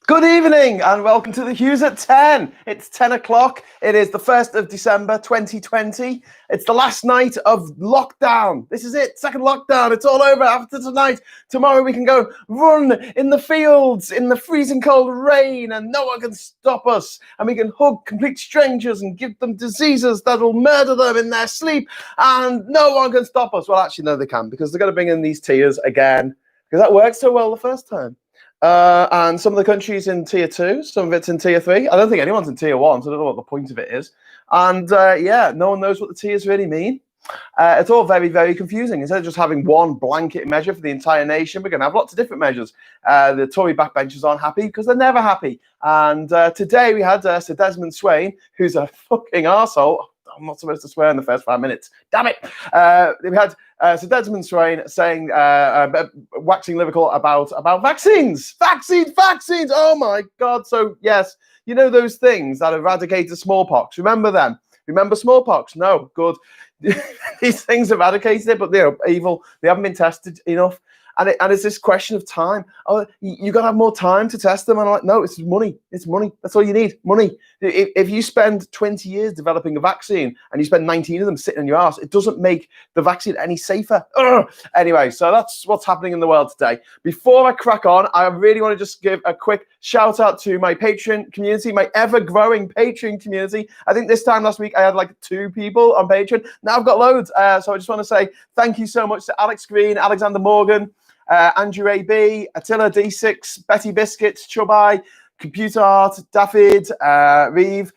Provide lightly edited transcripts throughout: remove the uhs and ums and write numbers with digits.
Good evening and welcome to the Hughes at 10. It's 10 o'clock. It is the 1st of December 2020. It's the last night of lockdown. This is it, second lockdown. It's all over after tonight. Tomorrow we can go run in the fields in the freezing cold rain and no one can stop us. And we can hug complete strangers and give them diseases that will murder them in their sleep and no one can stop us. Well, actually, no, they can because they're going to bring in these tiers again because that worked so well the first time. And some of the countries in tier 2, some of it's in tier 3. I don't think anyone's in tier 1, so I don't know what the point of it is. And yeah, no one knows what the tiers really mean. It's all very, very confusing. Instead of just having one blanket measure for the entire nation, we're going to have lots of different measures. The Tory backbenchers aren't happy because they're never happy. And today we had Sir Desmond Swayne, who's a fucking arsehole. I'm not supposed to swear in the first 5 minutes. Damn it. We had Sir Desmond Swayne saying, waxing lyrical about vaccines. Vaccines. Oh, my God. So, yes, you know those things that eradicated smallpox. Remember them? Remember smallpox? No. Good. These things eradicated it, but they're evil. They haven't been tested enough. And it's this question of time. Oh, you got to have more time to test them. And I'm like, no, it's money. It's money. That's all you need. Money. If you spend 20 years developing a vaccine and you spend 19 of them sitting in your ass, it doesn't make the vaccine any safer. Ugh. Anyway, so that's what's happening in the world today. Before I crack on, I really want to just give a quick shout out to my Patreon community, my ever-growing Patreon community. I think this time last week I had like 2 people on Patreon. Now I've got loads. So I just want to say thank you so much to Alex Green, Alexander Morgan, Andrew AB, Attila D6, Betty Biscuits, Chubai, Computer Art, David, Reeve,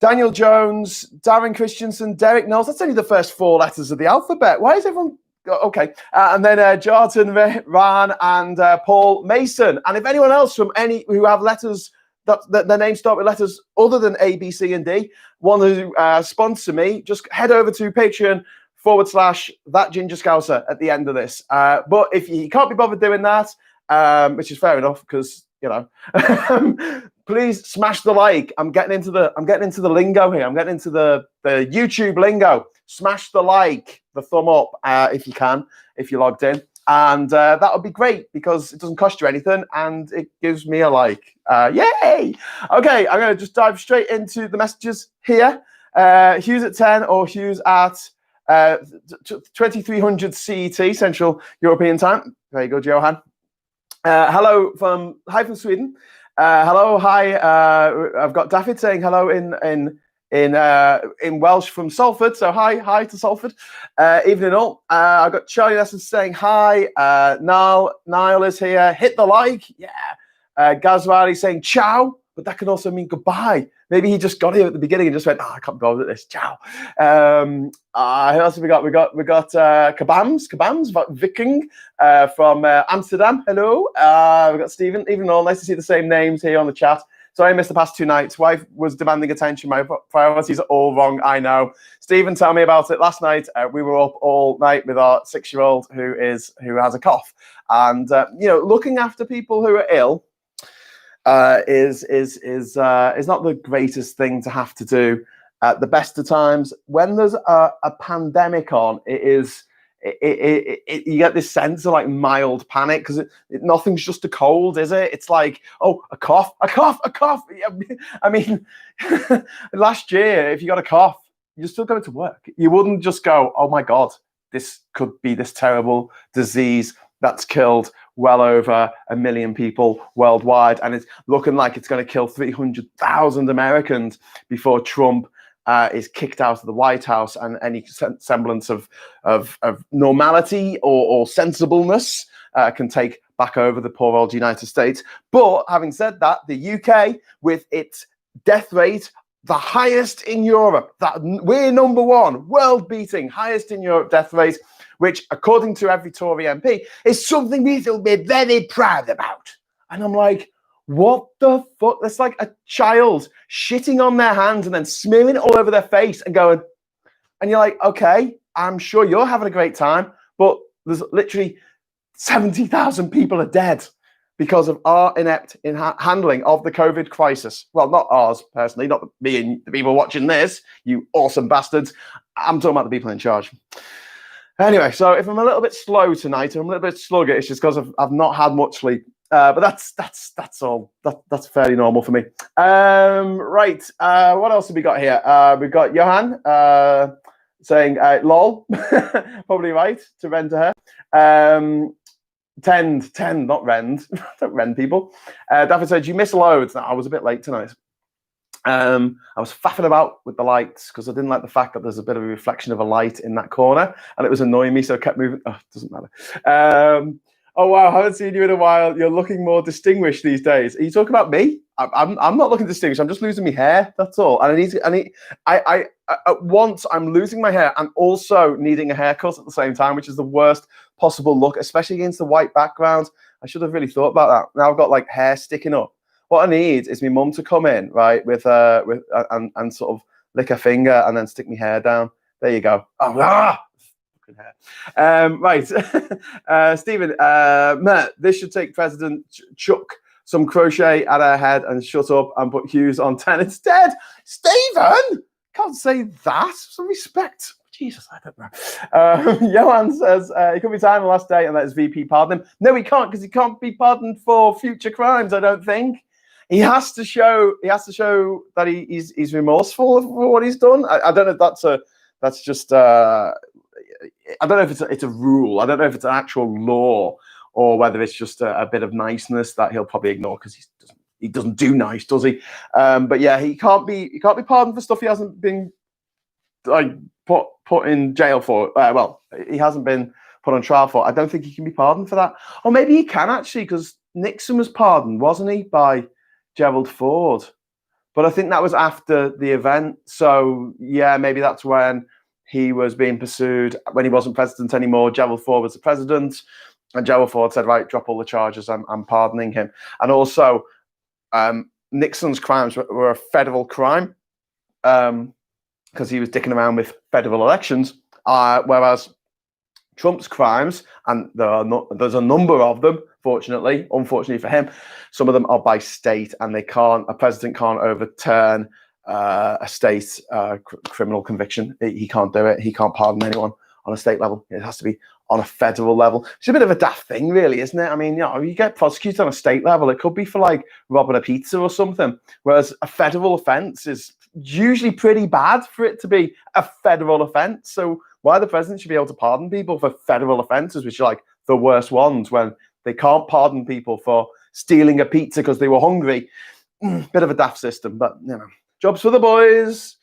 Daniel Jones, Darren Christensen, Derek Knowles. That's only the first 4 letters of the alphabet. Why is everyone... Okay. And then Jarton, Ran, and Paul Mason. And if anyone else from any who have letters... that their names start with letters other than A, B, C, and D, want to sponsor me, just head over to Patreon/ThatGingerScouser at the end of this. But if you can't be bothered doing that, which is fair enough, because you know, please smash the like. I'm getting into the lingo here. I'm getting into the YouTube lingo. Smash the like, the thumb up, if you can, if you're logged in. And that would be great because it doesn't cost you anything and it gives me a like. Yay! Okay, I'm going to just dive straight into the messages here. Hughes at 10 or Hughes at 2300 CET, Central European Time. Very good, Johan. Hello from Sweden. Hello, hi. I've got David saying hello in Welsh from Salford. So hi to Salford. Evening all. I've got Charlie Lessons saying hi. Niall is here. Hit the like. Yeah. Gazwari saying ciao, but that can also mean goodbye. Maybe he just got here at the beginning and just went, I can't go with this. Ciao. Who else have we got? We got Kabams, Viking from Amsterdam. Hello. We got Stephen. Even all nice to see the same names here on the chat. Sorry I missed the past 2 nights. Wife was demanding attention. My priorities are all wrong. I know. Stephen, tell me about it. Last night we were up all night with our 6-year-old who has a cough, and looking after people who are ill is not the greatest thing to have to do at the best of times. When there's a pandemic on, you get this sense of like mild panic because nothing's just a cold, is it? It's like, oh, a cough. I mean, last year, if you got a cough, you're still going to work. You wouldn't just go, oh my God, this could be this terrible disease that's killed well over 1 million people worldwide, and it's looking like it's going to kill 300,000 Americans before Trump is kicked out of the White House and any semblance of normality or sensibleness can take back over the poor old United States. But having said that, the UK, with its death rate, the highest in Europe, that we're number 1, world-beating, highest in Europe death rate, which, according to every Tory MP, is something we feel we're very proud about. And I'm like, what the fuck? That's like a child shitting on their hands and then smearing it all over their face and going, and you're like, okay, I'm sure you're having a great time, but there's literally 70,000 people are dead because of our inept handling of the COVID crisis. Well, not ours personally, not me and the people watching this, you awesome bastards. I'm talking about the people in charge. Anyway, so if I'm a little bit slow tonight, or I'm a little bit sluggish, it's just because I've not had much sleep. But that's all. That's fairly normal for me. Right. What else have we got here? We've got Johan saying lol. Probably right to rend to her. Tend, not rend. Don't rend people. David said, you miss loads. No, I was a bit late tonight. I was faffing about with the lights because I didn't like the fact that there's a bit of a reflection of a light in that corner and it was annoying me, so I kept moving. Oh, it doesn't matter. Oh wow, I haven't seen you in a while. You're looking more distinguished these days. Are you talking about me? I'm not looking distinguished. I'm just losing my hair. That's all. And I at once I'm losing my hair and also needing a haircut at the same time, which is the worst possible look, especially against the white background. I should have really thought about that. Now I've got like hair sticking up. What I need is my mum to come in, right, with and sort of lick her finger and then stick my hair down. There you go. Oh, hair. Right, Stephen. This should take President Chuck some crochet at her head and shut up and put Hughes on 10 instead. Stephen, can't say that. Some respect. Jesus, I don't know. Johan says he could be time the last day and let his VP pardon him. No, he can't, because he can't be pardoned for future crimes. I don't think. He has to show that he's remorseful for what he's done. I don't know if that's just I don't know if it's a rule. I don't know if it's an actual law or whether it's just a bit of niceness that he'll probably ignore because he doesn't do nice, does he? But yeah, he can't be pardoned for stuff he hasn't been like put in jail for. Well, he hasn't been put on trial for. I don't think he can be pardoned for that. Or maybe he can actually, because Nixon was pardoned, wasn't he, by Gerald Ford? But I think that was after the event. So yeah, maybe that's when he was being pursued when he wasn't president anymore. Gerald Ford was the president, and Gerald Ford said, "Right, drop all the charges. I'm pardoning him." And also, Nixon's crimes were a federal crime because he was dicking around with federal elections, whereas Trump's crimes, and there's a number of them, unfortunately for him, some of them are by state, and a president can't overturn a state criminal conviction. He can't do it. He can't pardon anyone on a state level. It has to be on a federal level. It's a bit of a daft thing, really, isn't it? I mean, you get prosecuted on a state level, it could be for like robbing a pizza or something, whereas a federal offense is usually pretty bad for it to be a federal offense. So why the president should be able to pardon people for federal offenses, which are like the worst ones, when they can't pardon people for stealing a pizza because they were hungry. Bit of a daft system, but jobs for the boys.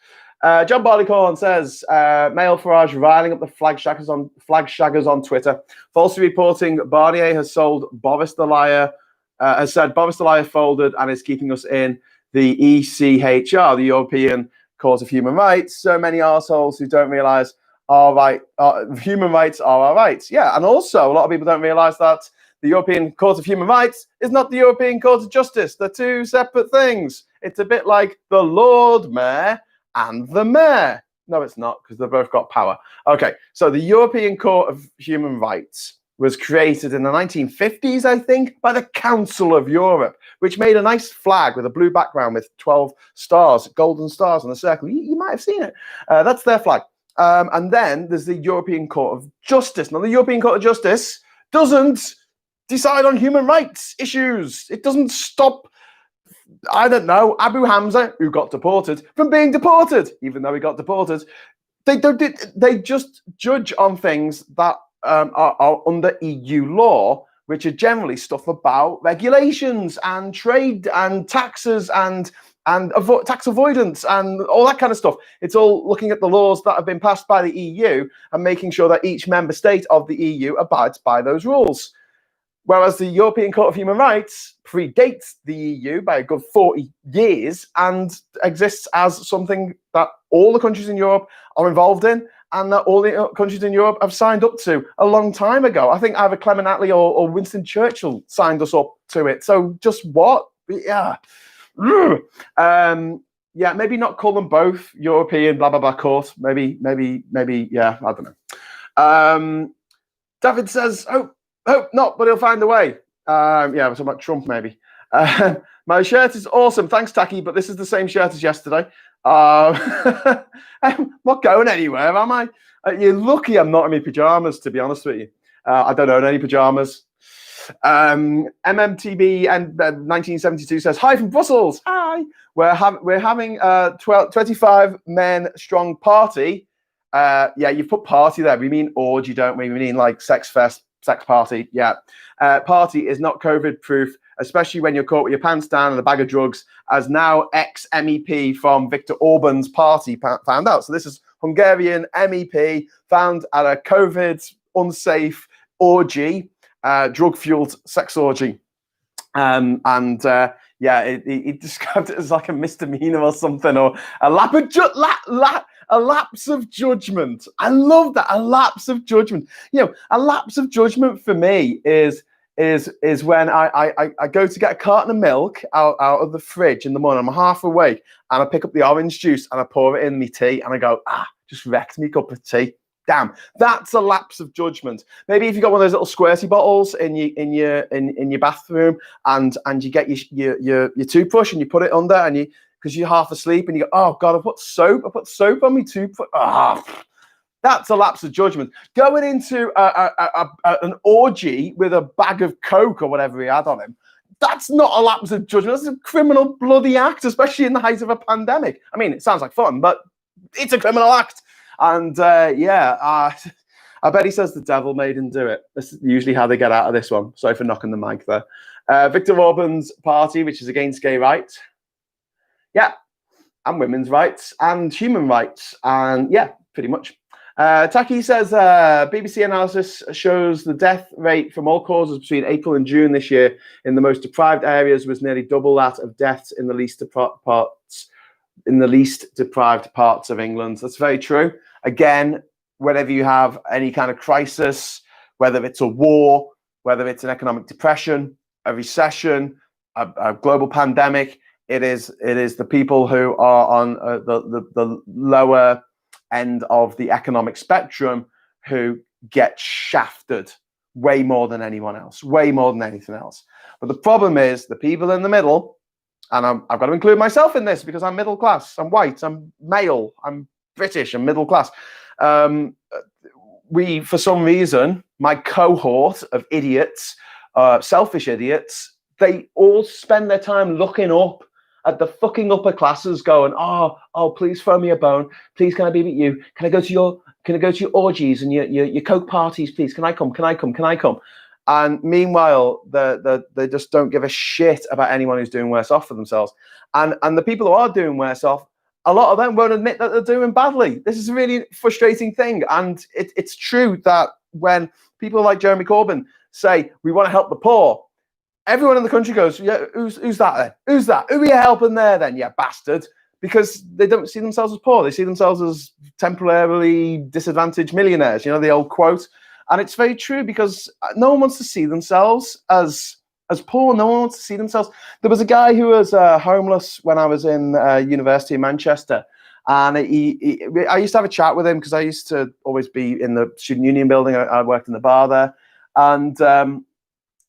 John Barleycorn says, Mail Farage riling up the flag shaggers on Twitter, falsely reporting Barnier has sold Boris the Liar, has said Boris the Liar folded and is keeping us in the ECHR, the European Court of Human Rights. So many arseholes who don't realise human rights are our rights. Yeah, and also a lot of people don't realise that the European Court of Human Rights is not the European Court of Justice. They're two separate things. It's a bit like the Lord Mayor and the Mayor. No, it's not, because they've both got power. Okay, so the European Court of Human Rights was created in the 1950s, I think, by the Council of Europe, which made a nice flag with a blue background with 12 stars, golden stars on the circle. You might have seen it. That's their flag. And then there's the European Court of Justice. Now, the European Court of Justice doesn't decide on human rights issues. It doesn't stop, I don't know, Abu Hamza, who got deported, from being deported, even though he got deported. They just judge on things that are under EU law, which are generally stuff about regulations and trade and taxes and tax avoidance and all that kind of stuff. It's all looking at the laws that have been passed by the EU and making sure that each member state of the EU abides by those rules. Whereas the European Court of Human Rights predates the EU by a good 40 years and exists as something that all the countries in Europe are involved in and that all the countries in Europe have signed up to a long time ago. I think either Clement Attlee or Winston Churchill signed us up to it. So just what? Yeah. Yeah, maybe not call them both European blah, blah, blah court. Maybe, yeah, I don't know. David says, hope not, but he'll find a way. Yeah, we're talking about Trump, maybe. My shirt is awesome. Thanks, Taki, but this is the same shirt as yesterday. I'm not going anywhere, am I? You're lucky I'm not in my pajamas, to be honest with you. I don't own any pajamas. MMTB and 1972 says, "Hi from Brussels. Hi. We're having a 25 men strong party." Yeah, you put party there. We mean orgy, don't we? We mean like sex fest, sex party. Yeah. Party is not COVID proof, especially when you're caught with your pants down and a bag of drugs, as now ex-MEP from Viktor Orban's party found out. So this is Hungarian MEP found at a COVID unsafe orgy, drug-fueled sex orgy. Yeah, he described it as like a misdemeanor or something, or a lapse of judgment. I love that, a lapse of judgment. You know, a lapse of judgment for me is when I go to get a carton of milk out of the fridge in the morning. I'm half awake and I pick up the orange juice and I pour it in my tea and I go, just wrecked me cup of tea. Damn, that's a lapse of judgment. Maybe if you got one of those little squirty bottles in your bathroom, and you get your toothbrush and you put it under, and because you're half asleep and you go, oh God, I put soap on my toothbrush. That's a lapse of judgment. Going into an orgy with a bag of Coke or whatever he had on him, that's not a lapse of judgment. That's a criminal bloody act, especially in the height of a pandemic. I mean, it sounds like fun, but it's a criminal act. And I bet he says the devil made him do it. This is usually how they get out of this one. Sorry for knocking the mic there. Viktor Orban's party, which is against gay rights. Yeah, and women's rights and human rights. And yeah, pretty much. Taki says BBC analysis shows the death rate from all causes between April and June this year in the most deprived areas was nearly double that of deaths in the least deprived parts of England. That's very true. Again, whenever you have any kind of crisis, whether it's a war, whether it's an economic depression, a recession, a global pandemic, it is the people who are on the lower end of the economic spectrum who get shafted way more than anyone else, way more than anything else. But the problem is the people in the middle, and I've got to include myself in this because I'm middle class, I'm white, I'm male, I'm British, I'm middle class. We, for some reason, my cohort of idiots, selfish idiots, they all spend their time looking up at the fucking upper classes going, oh, please throw me a bone. Please, can I be with you? Can I go to your orgies and your Coke parties, please? Can I come? And meanwhile, they just don't give a shit about anyone who's doing worse off for themselves. And the people who are doing worse off, a lot of them won't admit that they're doing badly. This is a really frustrating thing. And it's true that when people like Jeremy Corbyn say, we want to help the poor, everyone in the country goes, yeah, who's that then? Who's that? Who are you helping there then, you bastard? Because they don't see themselves as poor. They see themselves as temporarily disadvantaged millionaires, you know, the old quote. And it's very true because no one wants to see themselves as poor. No one wants to see themselves. There was a guy who was homeless when I was in university in Manchester. And I used to have a chat with him because I used to always be in the student union building. I worked in the bar there. And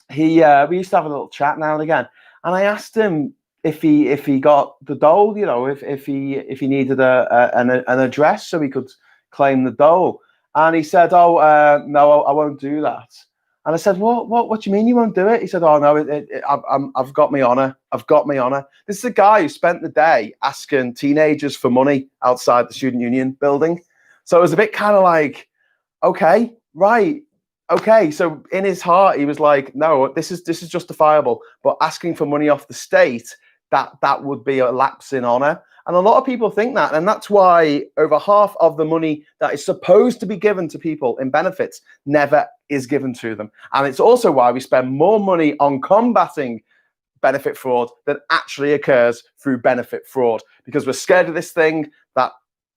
we used to have a little chat now and again. And I asked him if he got the dole, you know, if he needed an address so he could claim the dole. And he said, no, I won't do that. And I said, what do you mean you won't do it? He said, oh, no, I've got my honour. I've got my honour. This is a guy who spent the day asking teenagers for money outside the student union building. So it was a bit kind of like, okay, right. Okay, so in his heart, he was like, no, this is justifiable. But asking for money off the state, that would be a lapse in honour. And a lot of people think that. And that's why over half of the money that is supposed to be given to people in benefits never is given to them. And it's also why we spend more money on combating benefit fraud than actually occurs through benefit fraud, because we're scared of this thing that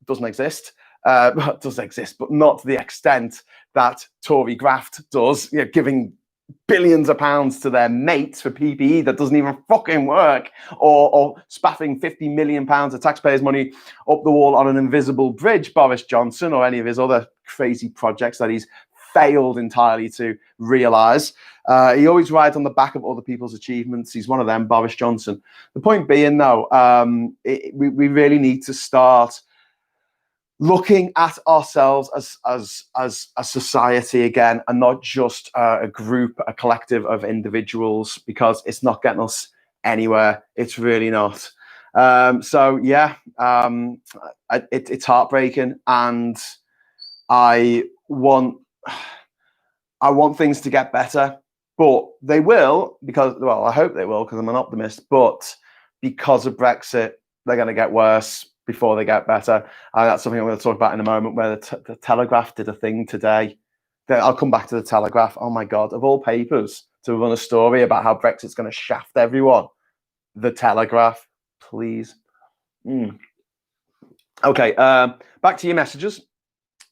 doesn't exist. It does exist, but not to the extent that Tory graft does, you know, giving billions of pounds to their mates for PPE that doesn't even fucking work, or spaffing 50 million pounds of taxpayers' money up the wall on an invisible bridge, Boris Johnson, or any of his other crazy projects that he's failed entirely to realise. He always rides on the back of other people's achievements. He's one of them, Boris Johnson. The point being, though, we really need to start looking at ourselves as a society again, and not just a group, a collective of individuals, because it's not getting us anywhere. It's really not. So yeah, it's heartbreaking, and I want things to get better, but they will, because, well, I hope they will, because I'm an optimist, but because of Brexit, they're going to get worse before they get better. And that's something I'm going to talk about in a moment, where the Telegraph did a thing today. I'll come back to the Telegraph. Oh my God, of all papers to run a story about how Brexit's going to shaft everyone, the Telegraph, please. Okay, back to your messages.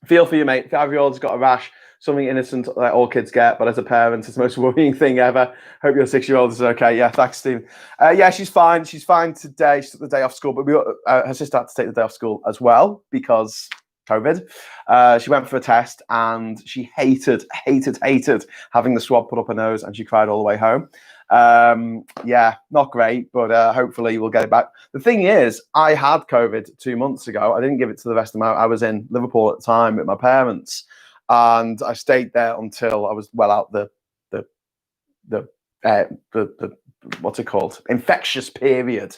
Feel for your mate. 5-year-old's got a rash, something innocent like all kids get, but as a parent, it's the most worrying thing ever. Hope your 6-year-old is okay. Yeah, thanks, Steve. Yeah, she's fine. She's fine today. She took the day off school, but her sister had to take the day off school as well because COVID. She went for a test, and she hated having the swab put up her nose, and she cried all the way home. Yeah, not great, but hopefully we'll get it back. The thing is, I had COVID 2 months ago. I didn't give it to the rest of I was in Liverpool at the time with my parents, and I stayed there until I was well out the what's it called, infectious period.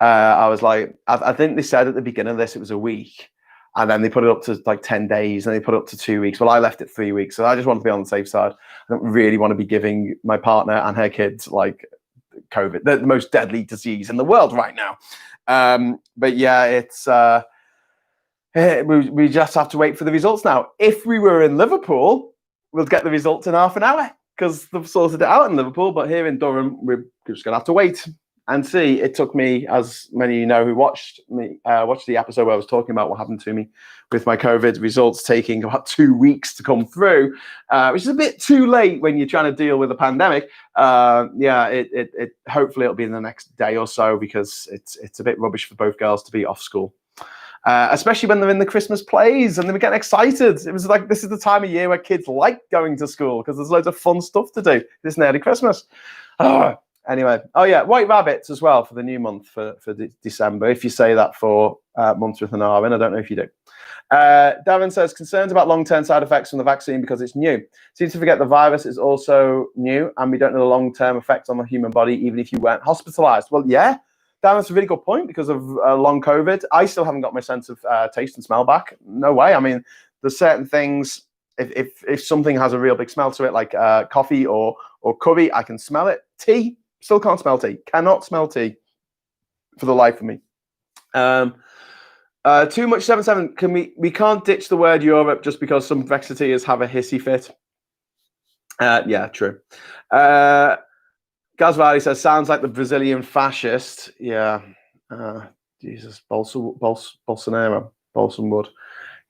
I was like, I think they said at the beginning of this it was a week, and then they put it up to like 10 days, and they put it up to 2 weeks. Well, I left it 3 weeks, so I just want to be on the safe side. I don't really want to be giving my partner and her kids like COVID, the most deadly disease in the world right now. But yeah, it's we just have to wait for the results now. If we were in Liverpool, we'll get the results in half an hour, because they've sorted it out in Liverpool. But here in Durham, we're just going to have to wait and see. It took me, as many of you know who watched the episode where I was talking about what happened to me with my COVID results, taking about 2 weeks to come through, which is a bit too late when you're trying to deal with a pandemic. Yeah, it hopefully it'll be in the next day or so, because it's a bit rubbish for both girls to be off school. Especially when they're in the Christmas plays and they were getting excited. It was like, this is the time of year where kids like going to school, because there's loads of fun stuff to do this nearly Christmas. Anyway, oh yeah, White Rabbits as well for the new month for December, if you say that for months with an R in. I don't know if you do. Darren says, concerns about long-term side effects from the vaccine because it's new. Seems to forget the virus is also new, and we don't know the long-term effects on the human body, even if you weren't hospitalized. Well, yeah, that's a really good point, because of long COVID. I still haven't got my sense of taste and smell back. No way. I mean, there's certain things, if something has a real big smell to it, like coffee or curry, I can smell it. Tea, still can't smell tea. Cannot smell tea for the life of me. Too much 77. We can't ditch the word Europe just because some Brexiteers have a hissy fit. Yeah, true. Gaz Riley says, sounds like the Brazilian fascist. Yeah. Jesus, Bolsonaro.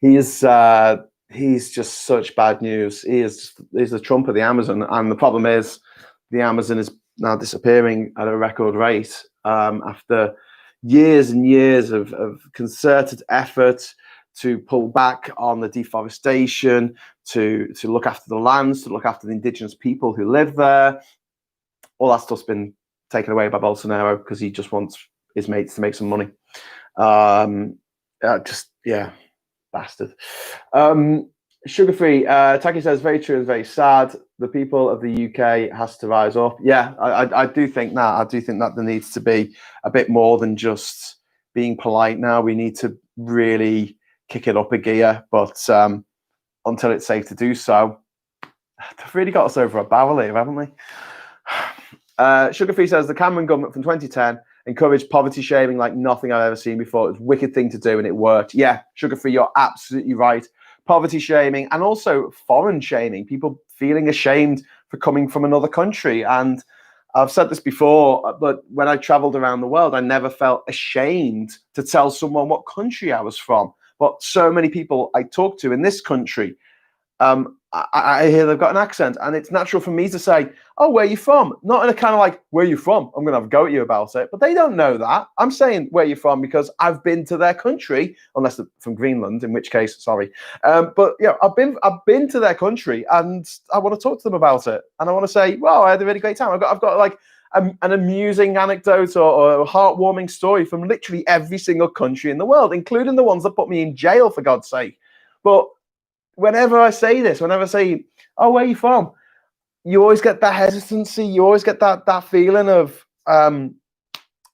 He's just such bad news. He's the Trump of the Amazon. And the problem is the Amazon is now disappearing at a record rate after years and years of concerted effort to pull back on the deforestation, to look after the lands, to look after the indigenous people who live there. All that stuff's been taken away by Bolsonaro because he just wants his mates to make some money. Yeah, bastard. Sugar-free, Taki says, very true and very sad. The people of the UK has to rise up. Yeah, I do think that. I do think that there needs to be a bit more than just being polite now. We need to really kick it up a gear, but until it's safe to do so, they've really got us over a barrel here, haven't they? Sugar-free says, the Cameron government from 2010 encouraged poverty shaming like nothing I've ever seen before. It was a wicked thing to do, and it worked. Yeah, Sugar-free, you're absolutely right. Poverty shaming, and also foreign shaming, people feeling ashamed for coming from another country. And I've said this before, but when I traveled around the world, I never felt ashamed to tell someone what country I was from. But so many people I talk to in this country, I hear they've got an accent, and it's natural for me to say, oh, where are you from? Not in a kind of like, where are you from? I'm going to have a go at you about it. But they don't know that. I'm saying where you're from because I've been to their country, unless they're from Greenland, in which case, sorry. But yeah, I've been to their country, and I want to talk to them about it. And I want to say, well, I had a really great time. I've got like an amusing anecdote or a heartwarming story from literally every single country in the world, including the ones that put me in jail, for God's sake. But whenever I say this, whenever I say, "Oh, where are you from?" you always get that hesitancy. You always get that feeling of, "Oh,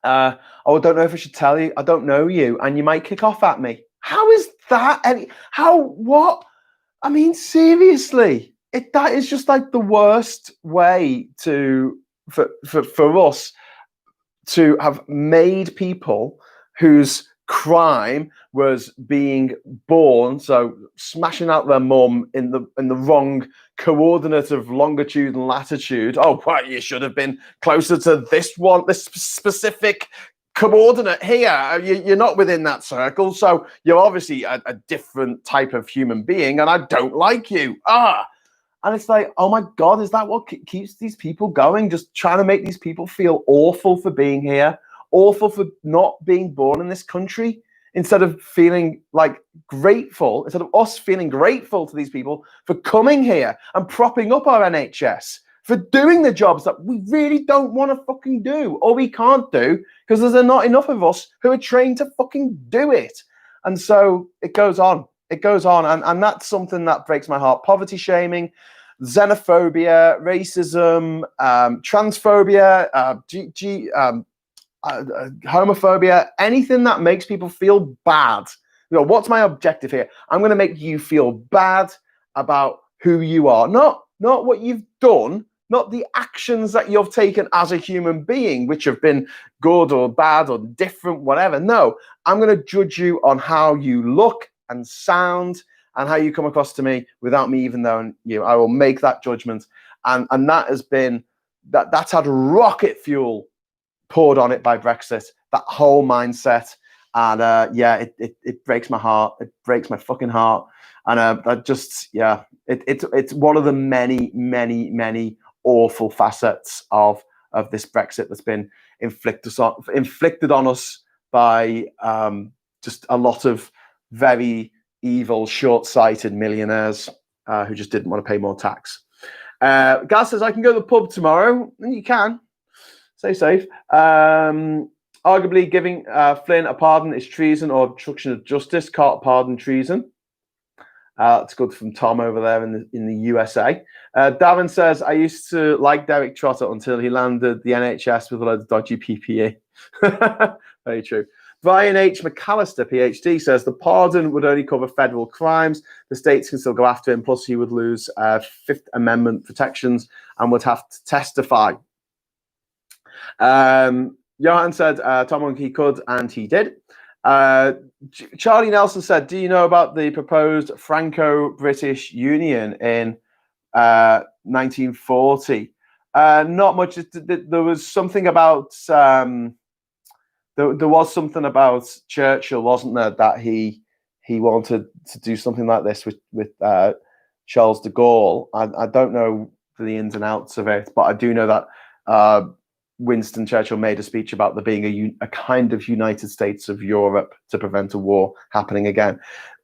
I don't know if I should tell you. I don't know you, and you might kick off at me." How is that? What? I mean, seriously, that is just like the worst way for us to have made people whose crime was being born, so smashing out their mum in the wrong coordinate of longitude and latitude. Oh, well, you should have been closer to this specific coordinate here. You're not within that circle, so you're obviously a different type of human being, and I don't like you. And it's like, oh my God, is that what keeps these people going? Just trying to make these people feel awful for being here, awful for not being born in this country, instead of feeling like grateful, instead of us feeling grateful to these people for coming here and propping up our NHS, for doing the jobs that we really don't want to fucking do, or we can't do, because there's not enough of us who are trained to fucking do it. And so it goes on. It goes on, and that's something that breaks my heart. Poverty shaming, xenophobia, racism, transphobia, homophobia, anything that makes people feel bad. What's my objective here? I'm going to make you feel bad about who you are, not what you've done, not the actions that you've taken as a human being, which have been good or bad or different, whatever. No, I'm going to judge you on how you look and sound and how you come across to me without me even knowing you. I will make that judgment. And that has been, that's had rocket fuel poured on it by Brexit, that whole mindset. And it breaks my heart. It breaks my fucking heart. And it's one of the many, many, many awful facets of this Brexit that's been inflicted on us by just a lot of very evil, short-sighted millionaires who just didn't want to pay more tax. Gaz says, I can go to the pub tomorrow. And you can. Stay safe. Arguably, giving Flynn a pardon is treason or obstruction of justice. Can't pardon treason. That's good from Tom over there in the USA. Davin says, I used to like Derek Trotter until he landed the NHS with a load of dodgy PPE. Very true. Brian H. McAllister, PhD, says the pardon would only cover federal crimes. The states can still go after him. Plus, he would lose Fifth Amendment protections and would have to testify. Johan said, Tom, he could, and he did. Charlie Nelson said, do you know about the proposed Franco-British Union in 1940? Not much. There was something about there was something about Churchill, wasn't there, that he wanted to do something like this with Charles de Gaulle. I don't know the ins and outs of it, but I do know that Winston Churchill made a speech about there being a kind of United States of Europe to prevent a war happening again.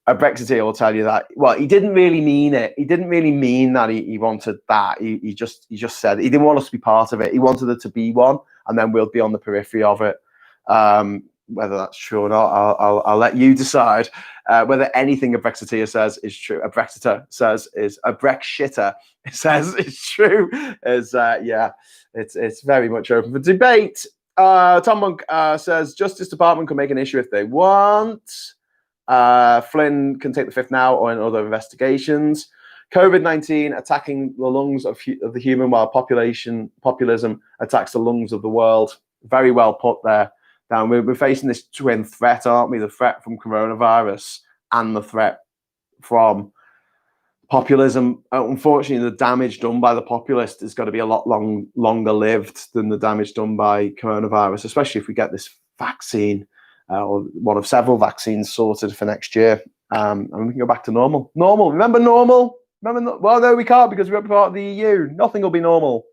A Brexiteer will tell you that, well, he didn't really mean it. He didn't really mean that he wanted that. He just said he didn't want us to be part of it. He wanted it to be one, and then we'll be on the periphery of it. Whether that's true or not, I'll let you decide. Whether anything a Brexiteer says is true, a Brexiter says is a Brexiter says is true. It's very much open for debate. Tom Monk says Justice Department can make an issue if they want. Flynn can take the fifth now or in other investigations. COVID-19 attacking the lungs of the human, while populism attacks the lungs of the world. Very well put there. Now, we're facing this twin threat, aren't we? The threat from coronavirus and the threat from populism. Unfortunately, the damage done by the populist is going to be a lot longer lived than the damage done by coronavirus, especially if we get this vaccine or one of several vaccines sorted for next year. And we can go back to normal. Normal. Remember normal? Well, no, we can't because we're part of the EU. Nothing will be normal.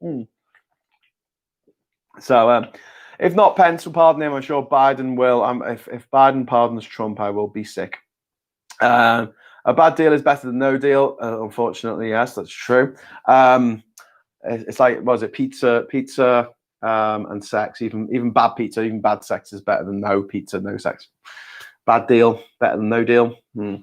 So, if not Pence will pardon him, I'm sure Biden will. If Biden pardons Trump, I will be sick. A bad deal is better than no deal. Unfortunately, yes, that's true. It's like, what was it? Pizza and sex. Even bad pizza, even bad sex is better than no pizza, no sex. Bad deal, better than no deal. Well,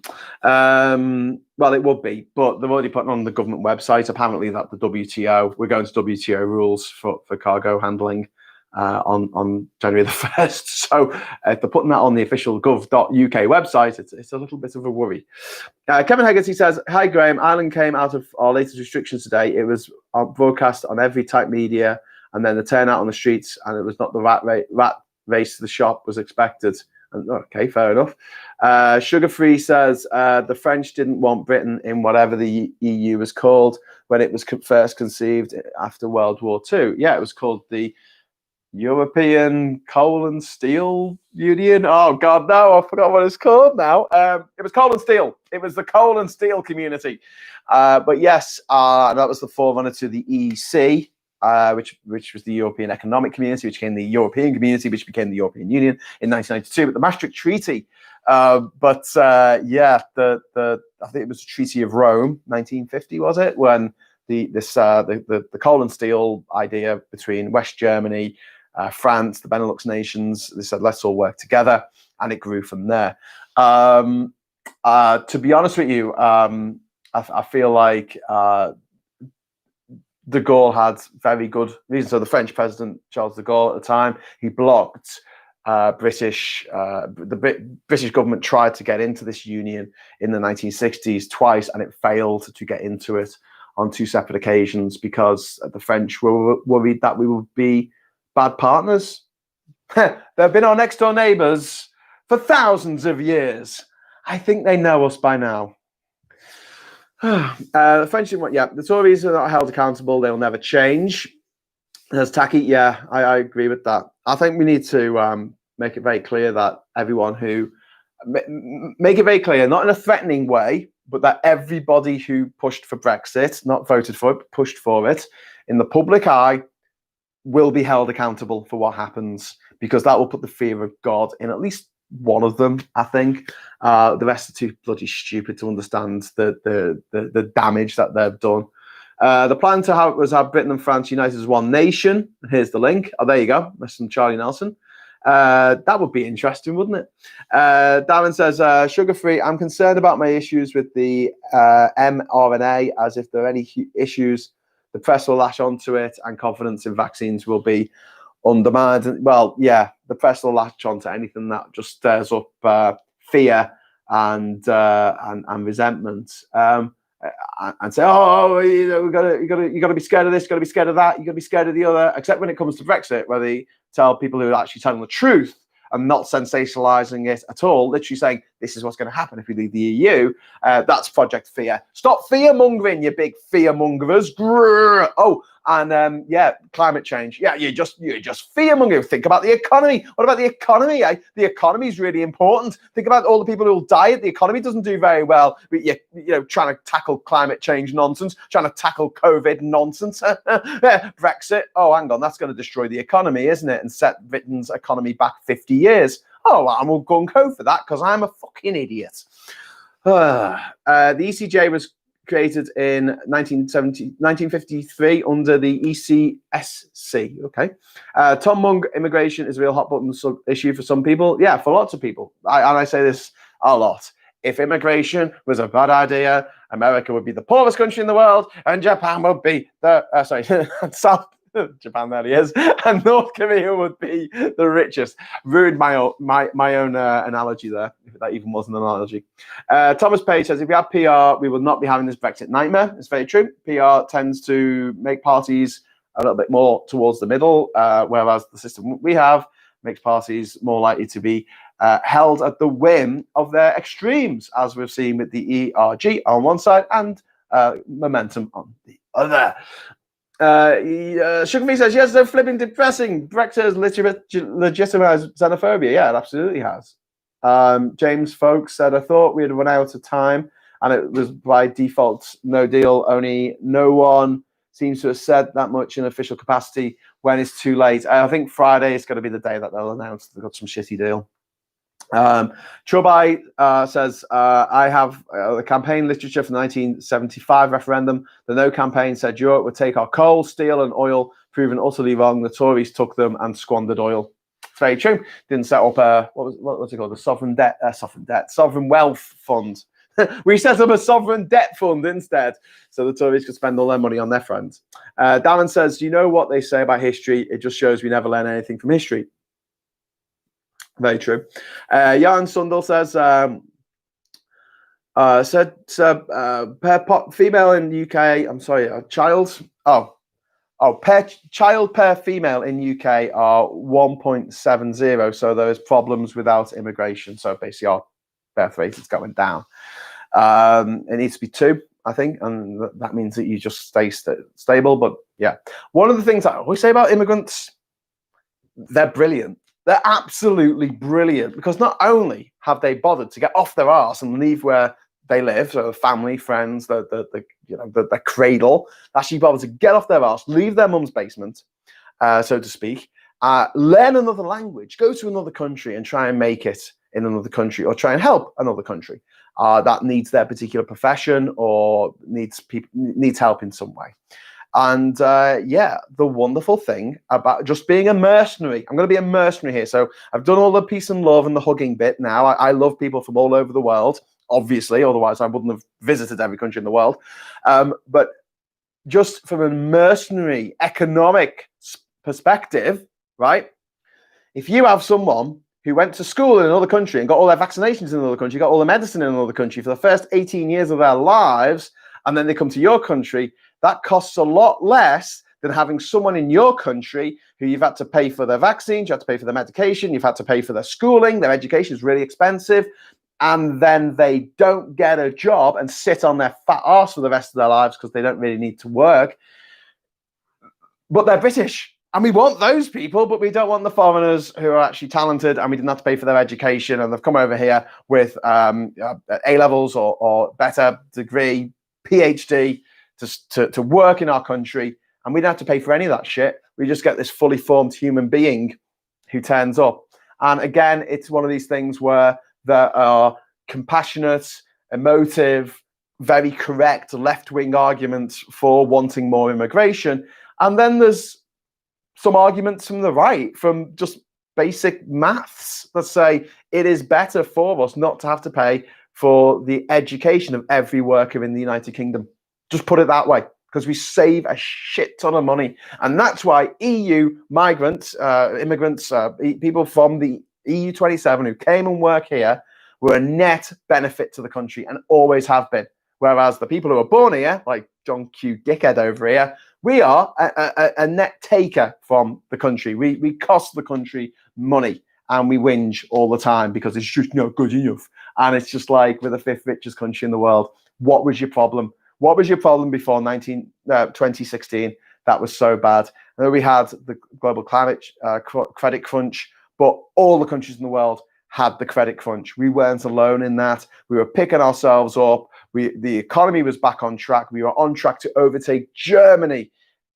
it would be, but they've already put it on the government website. Apparently, that the WTO, we're going to WTO rules for cargo handling on January the 1st. So if they're putting that on the official gov.uk website, it's a little bit of a worry. Kevin Hegarty says, "Hi Graham, Ireland came out of our latest restrictions today. It was broadcast on every type media, and then the turnout on the streets, and it was not the rat race to the shop was expected." Okay, fair enough. Sugar Free says the French didn't want Britain in whatever the EU was called when it was first conceived after World War II. Yeah, it was called the European Coal and Steel Union. Oh God, no, I forgot what it's called now. It was coal and steel. It was the coal and steel community. But yes, that was the forerunner to the EEC. Which was the European Economic Community, which became the European Community, which became the European Union in 1992. But the Maastricht Treaty, yeah, I think it was the Treaty of Rome, 1950, was it, when the coal and steel idea between West Germany, France, the Benelux nations, they said let's all work together, and it grew from there. To be honest with you, I feel like de Gaulle had very good reasons. So the French president, Charles de Gaulle, at the time, he blocked the British government tried to get into this union in the 1960s twice, and it failed to get into it on two separate occasions because the French were worried that we would be bad partners. They've been our next door neighbours for thousands of years. I think they know us by now. The French didn't want, the Tories are not held accountable. They'll never change. There's Tacky. Yeah, I agree with that. I think we need to make it very clear that everyone who make it very clear, not in a threatening way, but that everybody who pushed for Brexit, not voted for it, but pushed for it, in the public eye, will be held accountable for what happens, because that will put the fear of God in at least one of them, I think. The rest are too bloody stupid to understand the damage that they've done. The plan to have Britain and France united as one nation. Here's the link. Oh, there you go. That's from Charlie Nelson. That would be interesting, wouldn't it? Darren says, Sugar Free, I'm concerned about my issues with the mRNA, as if there are any issues, the press will lash onto it and confidence in vaccines will be undermined. Well, yeah, the press will latch on to anything that just stirs up fear and resentment, and say, oh, you know, you got to be scared of this, you got to be scared of that, you got to be scared of the other. Except when it comes to Brexit, where they tell people who are actually telling the truth and not sensationalizing it at all, literally saying this is what's going to happen if we leave the EU. That's Project Fear. Stop fear mongering, you big fear mongerers. Grrr. Oh, and climate change. Yeah, you're just fear mongering. Think about the economy. What about the economy? The economy is really important. Think about all the people who will die. The economy doesn't do very well. But you know, trying to tackle climate change nonsense, trying to tackle COVID nonsense. Brexit. Oh, hang on, that's going to destroy the economy, isn't it? And set Britain's economy back 50 years. Oh, well, I'm all gung-ho for that because I'm a fucking idiot. The ECJ was created in 1953 under the ECSC. Okay. Tom Mung, immigration is a real hot button issue for some people. Yeah, for lots of people. I say this a lot. If immigration was a bad idea, America would be the poorest country in the world, and Japan would be the South. Japan, there he is, and North Korea would be the richest. Ruined my own analogy there, if that even was an analogy. Thomas Page says, if we had PR, we would not be having this Brexit nightmare. It's very true. PR tends to make parties a little bit more towards the middle, whereas the system we have makes parties more likely to be held at the whim of their extremes, as we've seen with the ERG on one side and Momentum on the other. Sugar says, yes, they're flipping depressing. Brexit has legitimized xenophobia. Yeah, it absolutely has. James Folks said, I thought we had run out of time and it was by default no deal. Only no one seems to have said that much in official capacity when it's too late. I think Friday is going to be the day that they'll announce they've got some shitty deal. Chobai says, I have the campaign literature from the 1975 referendum. The No campaign said Europe would take our coal, steel and oil proven utterly wrong. The Tories took them and squandered oil. It's very true. Didn't set up a what's it called? A sovereign wealth fund. We set up a sovereign debt fund instead, so the Tories could spend all their money on their friends. Darren says, "Do you know what they say about history? It just shows we never learn anything from history." Very true. Jan Sundal says, per female in the UK. I'm sorry, a child. Per child per female in UK are 1.70. So there's problems without immigration. So basically, our birth rate is going down. It needs to be 2, I think, and that means that you just stay stable. But yeah, one of the things I always say about immigrants, they're brilliant. They're absolutely brilliant, because not only have they bothered to get off their arse and leave where they live, so family, friends, the cradle, actually bothered to get off their arse, leave their mum's basement, so to speak, learn another language, go to another country and try and make it in another country, or try and help another country that needs their particular profession or needs help in some way. And the wonderful thing about just being a mercenary, I'm going to be a mercenary here. So I've done all the peace and love and the hugging bit now. I love people from all over the world, obviously, otherwise I wouldn't have visited every country in the world. But just from a mercenary economic perspective, right? If you have someone who went to school in another country and got all their vaccinations in another country, got all the medicine in another country for the first 18 years of their lives, and then they come to your country, that costs a lot less than having someone in your country who you've had to pay for their vaccines, you have to pay for their medication, you've had to pay for their schooling, their education is really expensive, and then they don't get a job and sit on their fat arse for the rest of their lives because they don't really need to work. But they're British. And we want those people, but we don't want the foreigners who are actually talented and we didn't have to pay for their education and they've come over here with A-levels or better degree, PhD, to work in our country, and we don't have to pay for any of that shit. We just get this fully formed human being who turns up. And again, it's one of these things where there are compassionate, emotive, very correct left-wing arguments for wanting more immigration. And then there's some arguments from the right, from just basic maths, that say it is better for us not to have to pay for the education of every worker in the United Kingdom. Just put it that way, because we save a shit ton of money. And that's why EU migrants, immigrants, people from the EU 27 who came and work here were a net benefit to the country and always have been. Whereas the people who are born here, like John Q. Dickhead over here, we are a net taker from the country. We cost the country money and we whinge all the time because it's just not good enough. And it's just like, we're the 5th richest country in the world. What was your problem? What was your problem before 2016? That was so bad. And then we had the global climate credit crunch, but all the countries in the world had the credit crunch. We weren't alone in that. We were picking ourselves up. The economy was back on track. We were on track to overtake Germany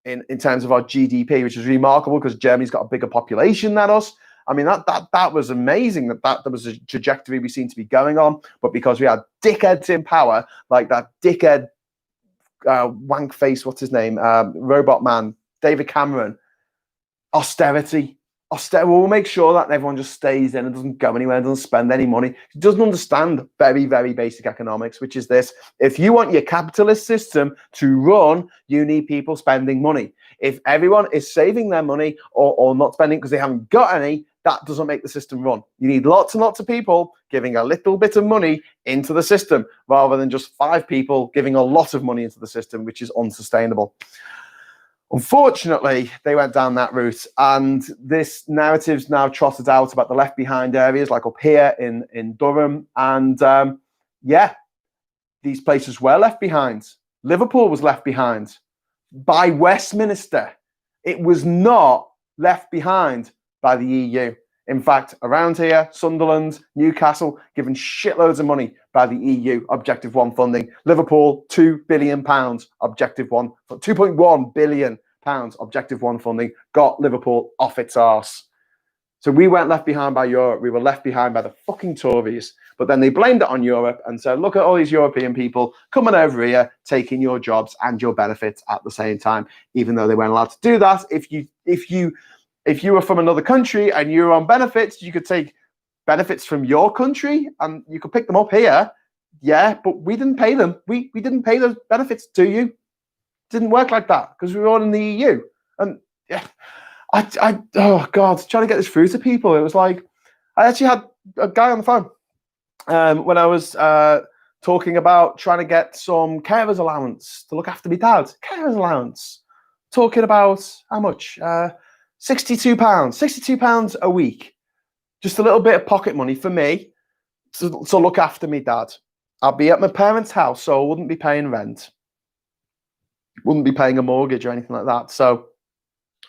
in terms of our GDP, which is remarkable because Germany's got a bigger population than us. I mean, that was amazing that was a trajectory we seem to be going on. But because we had dickheads in power, like that dickhead wank face, what's his name? Robot man, David Cameron. Austerity. We'll make sure that everyone just stays in and doesn't go anywhere and doesn't spend any money. He doesn't understand very, very basic economics, which is this. If you want your capitalist system to run, you need people spending money. If everyone is saving their money or not spending because they haven't got any, that doesn't make the system run. You need lots and lots of people giving a little bit of money into the system rather than just 5 people giving a lot of money into the system, which is unsustainable. Unfortunately, they went down that route, and this narrative's now trotted out about the left behind areas, like up here in Durham. And these places were left behind. Liverpool was left behind by Westminster. It was not left behind by the EU. In fact, around here, Sunderland, Newcastle, given shitloads of money by the EU, Objective 1 funding. Liverpool, £2 billion, Objective 1, £2.1 billion, Objective 1 funding, got Liverpool off its arse. So we weren't left behind by Europe. We were left behind by the fucking Tories. But then they blamed it on Europe and said, look at all these European people coming over here, taking your jobs and your benefits at the same time, even though they weren't allowed to do that. If you were from another country and you were on benefits, you could take benefits from your country and you could pick them up here. Yeah, but we didn't pay them. We didn't pay those benefits to you. It didn't work like that because we were all in the EU. And yeah, oh God, trying to get this through to people. It was like, I actually had a guy on the phone when I was talking about trying to get some carer's allowance to look after my dad. Carer's allowance. Talking about how much? £62 a week. Just a little bit of pocket money for me to look after me dad. I'd be at my parents' house, so I wouldn't be paying rent. Wouldn't be paying a mortgage or anything like that. So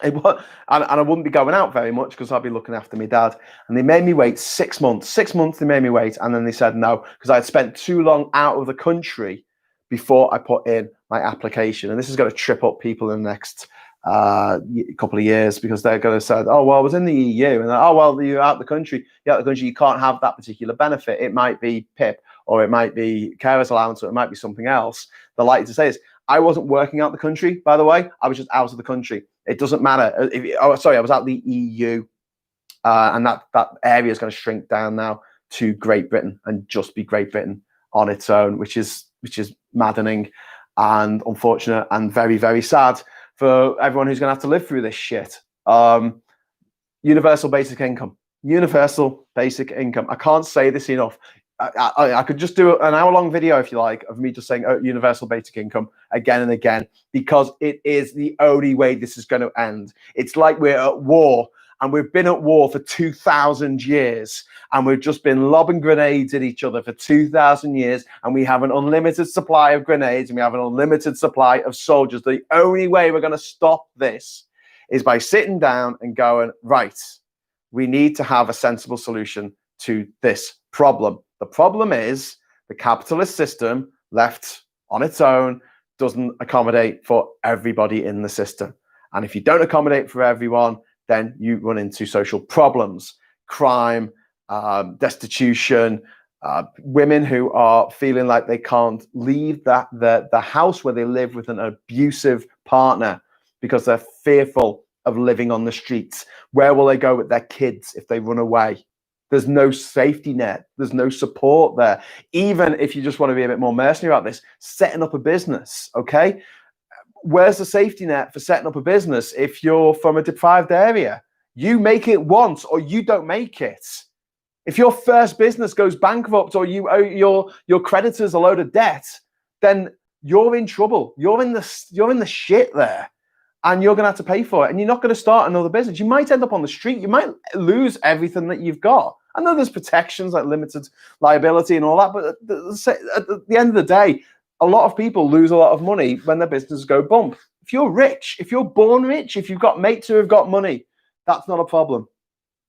and I wouldn't be going out very much because I'd be looking after my dad. And they made me wait 6 months. 6 months they made me wait, and then they said no because I'd spent too long out of the country before I put in my application. And this is going to trip up people in the next couple of years because they're going to say, oh, well, I was in the EU. And oh, well, you're out the country. You're out the country. You can't have that particular benefit. It might be PIP or it might be carer's allowance or it might be something else. The like to say is, I wasn't working out the country, by the way. I was just out of the country. It doesn't matter. I was out the EU, and that area is going to shrink down now to Great Britain and just be Great Britain on its own, which is maddening and unfortunate and very, very sad for everyone who's going to have to live through this shit. Universal basic income. Universal basic income. I can't say this enough. I could just do an hour-long video, if you like, of me just saying universal basic income again and again, because it is the only way this is going to end. It's like we're at war, and we've been at war for 2,000 years, and we've just been lobbing grenades at each other for 2,000 years, and we have an unlimited supply of grenades, and we have an unlimited supply of soldiers. The only way we're going to stop this is by sitting down and going, right, we need to have a sensible solution to this problem. The problem is the capitalist system left on its own doesn't accommodate for everybody in the system. And if you don't accommodate for everyone, then you run into social problems, crime, destitution, women who are feeling like they can't leave the house where they live with an abusive partner because they're fearful of living on the streets. Where will they go with their kids if they run away? There's no safety net. There's no support there. Even if you just want to be a bit more mercenary about this, setting up a business, okay? Where's the safety net for setting up a business if you're from a deprived area? You make it once or you don't make it. If your first business goes bankrupt or you owe your creditors a load of debt, then you're in trouble. You're in the shit there. And you're going to have to pay for it. And you're not going to start another business. You might end up on the street. You might lose everything that you've got. I know there's protections like limited liability and all that, but at the end of the day, a lot of people lose a lot of money when their businesses go bump. If you're rich, if you're born rich, if you've got mates who have got money, that's not a problem.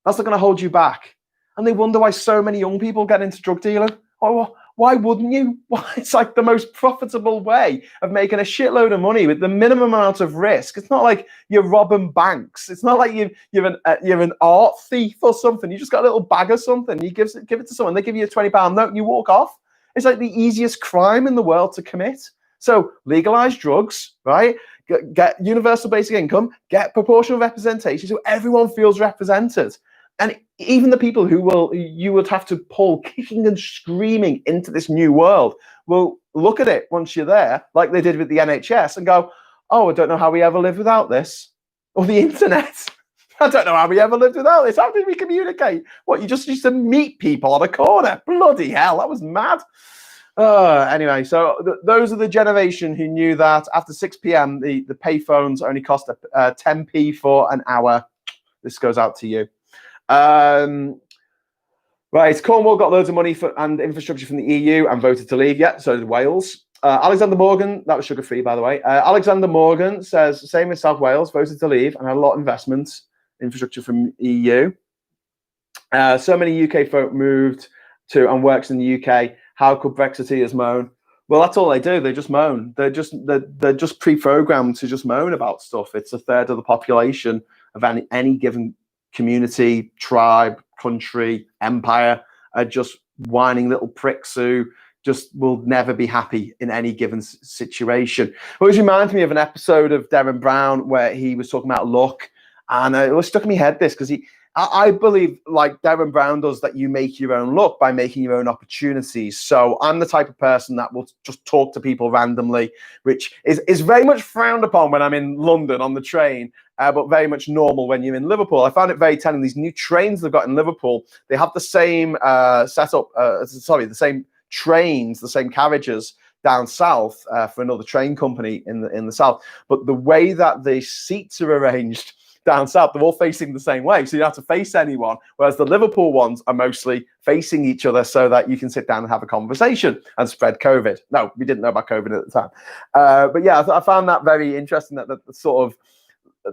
That's not going to hold you back. And they wonder why so many young people get into drug dealing. Oh, why wouldn't you? It's like the most profitable way of making a shitload of money with the minimum amount of risk. It's not like you're robbing banks. It's not like you're an art thief or something. You just got a little bag of something. You give it to someone. They give you a £20 note and you walk off. It's like the easiest crime in the world to commit. So legalize drugs, right? Get universal basic income, get proportional representation so everyone feels represented. And even the people you would have to pull kicking and screaming into this new world will look at it once you're there, like they did with the NHS, and go, oh, I don't know how we ever lived without this. Or the internet. I don't know how we ever lived without this. How did we communicate? What, you just used to meet people on a corner? Bloody hell, that was mad. Anyway, so those are the generation who knew that after 6 p.m, the payphones only cost 10p for an hour. This goes out to you. Right, Cornwall got loads of money and infrastructure from the EU and voted to leave. Yeah, so did Wales. Alexander Morgan, that was sugar-free, by the way. Alexander Morgan says, same as South Wales, voted to leave and had a lot of investments, infrastructure from EU. So many UK folk moved to and works in the UK. How could Brexiteers moan? Well, that's all they do. They just moan. They're just pre-programmed to just moan about stuff. It's a third of the population of any given community, tribe, country, empire are just whining little pricks who just will never be happy in any given situation. It always reminds me of an episode of Derren Brown where he was talking about luck, and it was stuck in my head this, because I believe, like Derren Brown does, that you make your own luck by making your own opportunities. So I'm the type of person that will just talk to people randomly, which is very much frowned upon when I'm in London on the train, but very much normal when you're in Liverpool. I found it very telling. These new trains they've got in Liverpool, they have the same setup, the same trains, the same carriages down south for another train company in the south. But the way that the seats are arranged down south, they're all facing the same way, so you don't have to face anyone, whereas the Liverpool ones are mostly facing each other so that you can sit down and have a conversation and spread COVID. No, we didn't know about COVID at the time, but yeah, I found that very interesting, that the sort of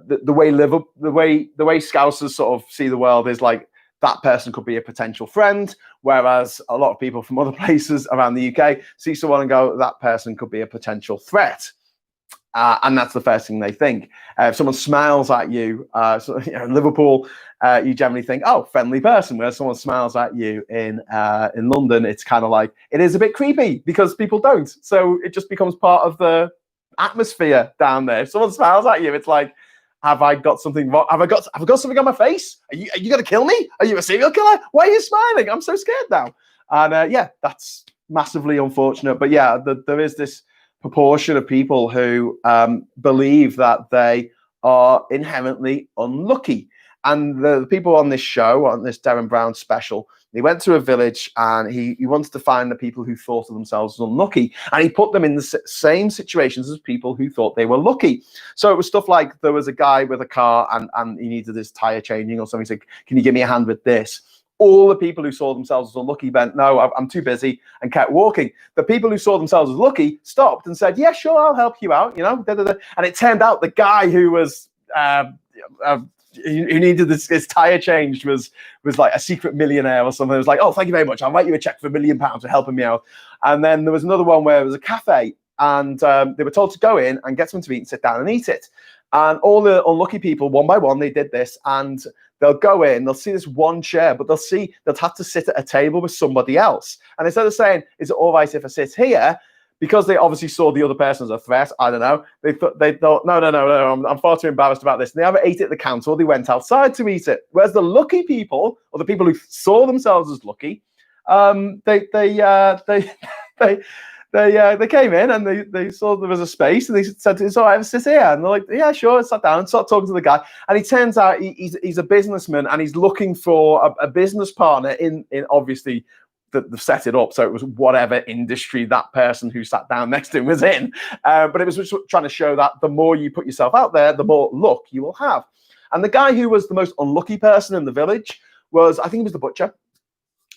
the way Scousers sort of see the world is like that person could be a potential friend, whereas a lot of people from other places around the UK see someone and go, that person could be a potential threat. And that's the first thing they think. If someone smiles at you, in Liverpool, you generally think, oh, friendly person. Whereas someone smiles at you in London, it's kind of like, it is a bit creepy because people don't. So it just becomes part of the atmosphere down there. If someone smiles at you, it's like, have I got something wrong? Have I got something on my face? Are you going to kill me? Are you a serial killer? Why are you smiling? I'm so scared now. And yeah, that's massively unfortunate. But yeah, there is this proportion of people who believe that they are inherently unlucky. And the people on this show, on this Derren Brown special, he went to a village and he wanted to find the people who thought of themselves as unlucky. And he put them in the same situations as people who thought they were lucky. So it was stuff like, there was a guy with a car and he needed his tire changing or something. He said, can you give me a hand with this? All the people who saw themselves as unlucky went, no, I'm too busy, and kept walking. The people who saw themselves as lucky stopped and said, yeah, sure, I'll help you out, And it turned out the guy who was who needed his tire changed was like a secret millionaire or something. It was like, oh, thank you very much. I'll write you a check for £1 million for helping me out. And then there was another one where it was a cafe, and they were told to go in and get something to eat and sit down and eat it. And all the unlucky people, one by one, they did this, and they'll go in, they'll see this one chair, but they'll have to sit at a table with somebody else. And instead of saying, is it all right if I sit here? Because they obviously saw the other person as a threat, I don't know, they thought, no, I'm far too embarrassed about this. And they either ate it at the council or they went outside to eat it. Whereas the lucky people, or the people who saw themselves as lucky, they came in and they saw there was a space, and they said, it's all right, sit here. And they're like, yeah, sure. I sat down and started talking to the guy. And he turns out he's a businessman, and he's looking for a business partner in obviously they've set it up so it was whatever industry that person who sat down next to him was in. But it was just trying to show that the more you put yourself out there, the more luck you will have. And the guy who was the most unlucky person in the village was, I think he was the butcher.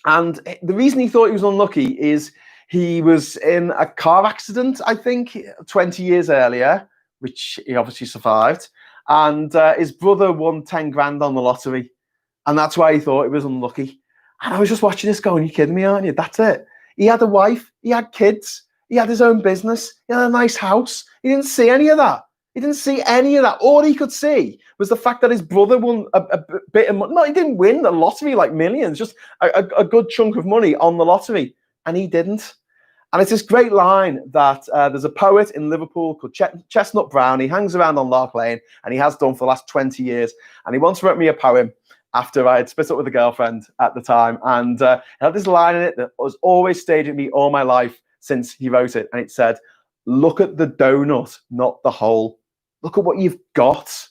And the reason he thought he was unlucky is he was in a car accident, I think, 20 years earlier, which he obviously survived. And his brother won 10 grand on the lottery. And that's why he thought he was unlucky. And I was just watching this going, you kidding me, aren't you? That's it. He had a wife. He had kids. He had his own business. He had a nice house. He didn't see any of that. He didn't see any of that. All he could see was the fact that his brother won a bit of money. No, he didn't win the lottery like millions, just a good chunk of money on the lottery. And he didn't. And it's this great line that there's a poet in Liverpool called Chestnut Brown. He hangs around on Lark Lane, and he has done for the last 20 years. And he once wrote me a poem after I had split up with a girlfriend at the time. And it had this line in it that has always stayed with me all my life since he wrote it. And it said, look at the donut, not the hole. Look at what you've got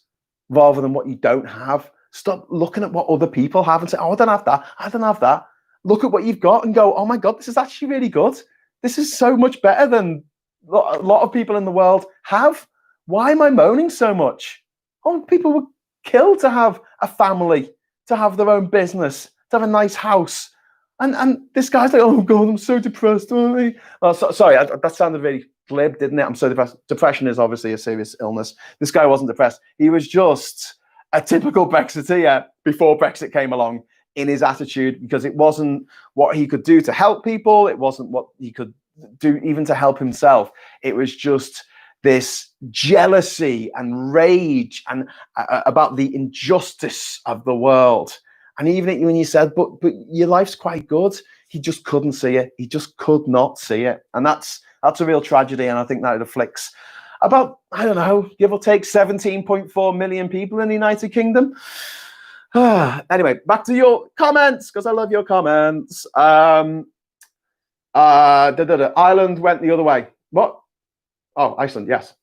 rather than what you don't have. Stop looking at what other people have and say, oh, I don't have that. I don't have that. Look at what you've got and go, oh my God, this is actually really good. This is so much better than a lot of people in the world have. Why am I moaning so much? Oh, people were killed to have a family, to have their own business, to have a nice house. And this guy's like, oh God, I'm so depressed. Sorry, that sounded really glib, didn't it? I'm so depressed. Depression is obviously a serious illness. This guy wasn't depressed. He was just a typical Brexiteer before Brexit came along in his attitude, because it wasn't what he could do to help people. It wasn't what he could do even to help himself. It was just this jealousy and rage and about the injustice of the world. And even when you said, but your life's quite good, he just couldn't see it. He just could not see it. And that's a real tragedy. And I think that it afflicts about, I don't know, give or take 17.4 million people in the United Kingdom. Anyway, back to your comments, because I love your comments. Ireland went the other way. What? Oh, Iceland, yes.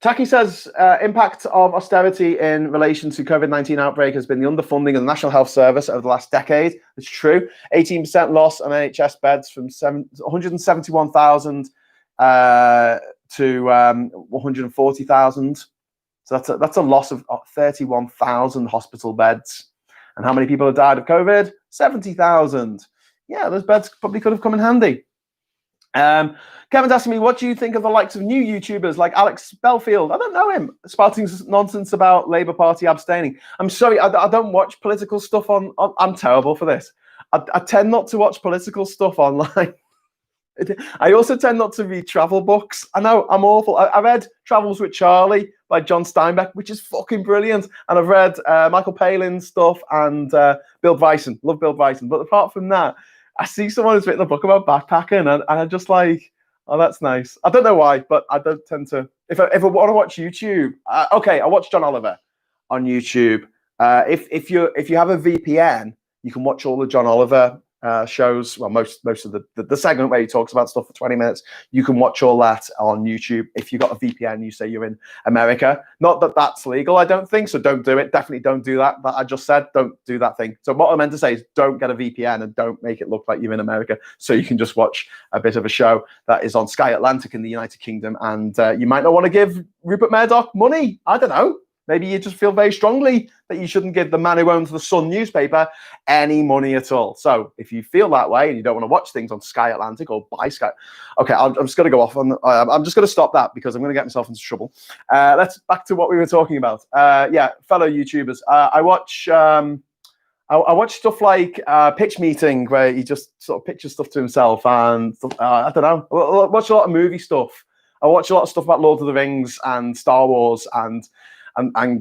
Taki says, impact of austerity in relation to COVID-19 outbreak has been the underfunding of the National Health Service over the last decade. It's true. 18% loss on NHS beds from 171,000 to 140,000. So that's a loss of 31,000 hospital beds. And how many people have died of COVID? 70,000. Yeah, those beds probably could have come in handy. Kevin's asking me, what do you think of the likes of new YouTubers like Alex Belfield? I don't know him. Spouting nonsense about Labour Party abstaining. I'm sorry, I don't watch political stuff on I'm terrible for this. I tend not to watch political stuff online. I also tend not to read travel books. I know, I'm awful. I read Travels with Charlie by John Steinbeck, which is fucking brilliant. And I've read Michael Palin's stuff and Bill Bryson. Love Bill Bryson. But apart from that, I see someone who's written a book about backpacking and I'm just like, oh, that's nice. I don't know why, but I don't tend to. If I want to watch YouTube, okay, I watch John Oliver on YouTube. If you have a VPN, you can watch all the John Oliver shows. Well, most of the segment where he talks about stuff for 20 minutes, you can watch all that on YouTube. If you've got a VPN, you say you're in America. Not that that's legal, I don't think. So don't do it. Definitely don't do that. That I just said, don't do that thing. So what I meant to say is don't get a VPN and don't make it look like you're in America. So you can just watch a bit of a show that is on Sky Atlantic in the United Kingdom. And you might not want to give Rupert Murdoch money. I don't know. Maybe you just feel very strongly that you shouldn't give the man who owns the Sun newspaper any money at all. So if you feel that way and you don't want to watch things on Sky Atlantic or buy Sky, okay, I'm just going to go off on. I'm just going to stop that because I'm going to get myself into trouble. Let's back to what we were talking about. Yeah, fellow YouTubers. I watch stuff like Pitch Meeting, where he just sort of pitches stuff to himself, and I don't know. I watch a lot of movie stuff. I watch a lot of stuff about Lord of the Rings and Star Wars and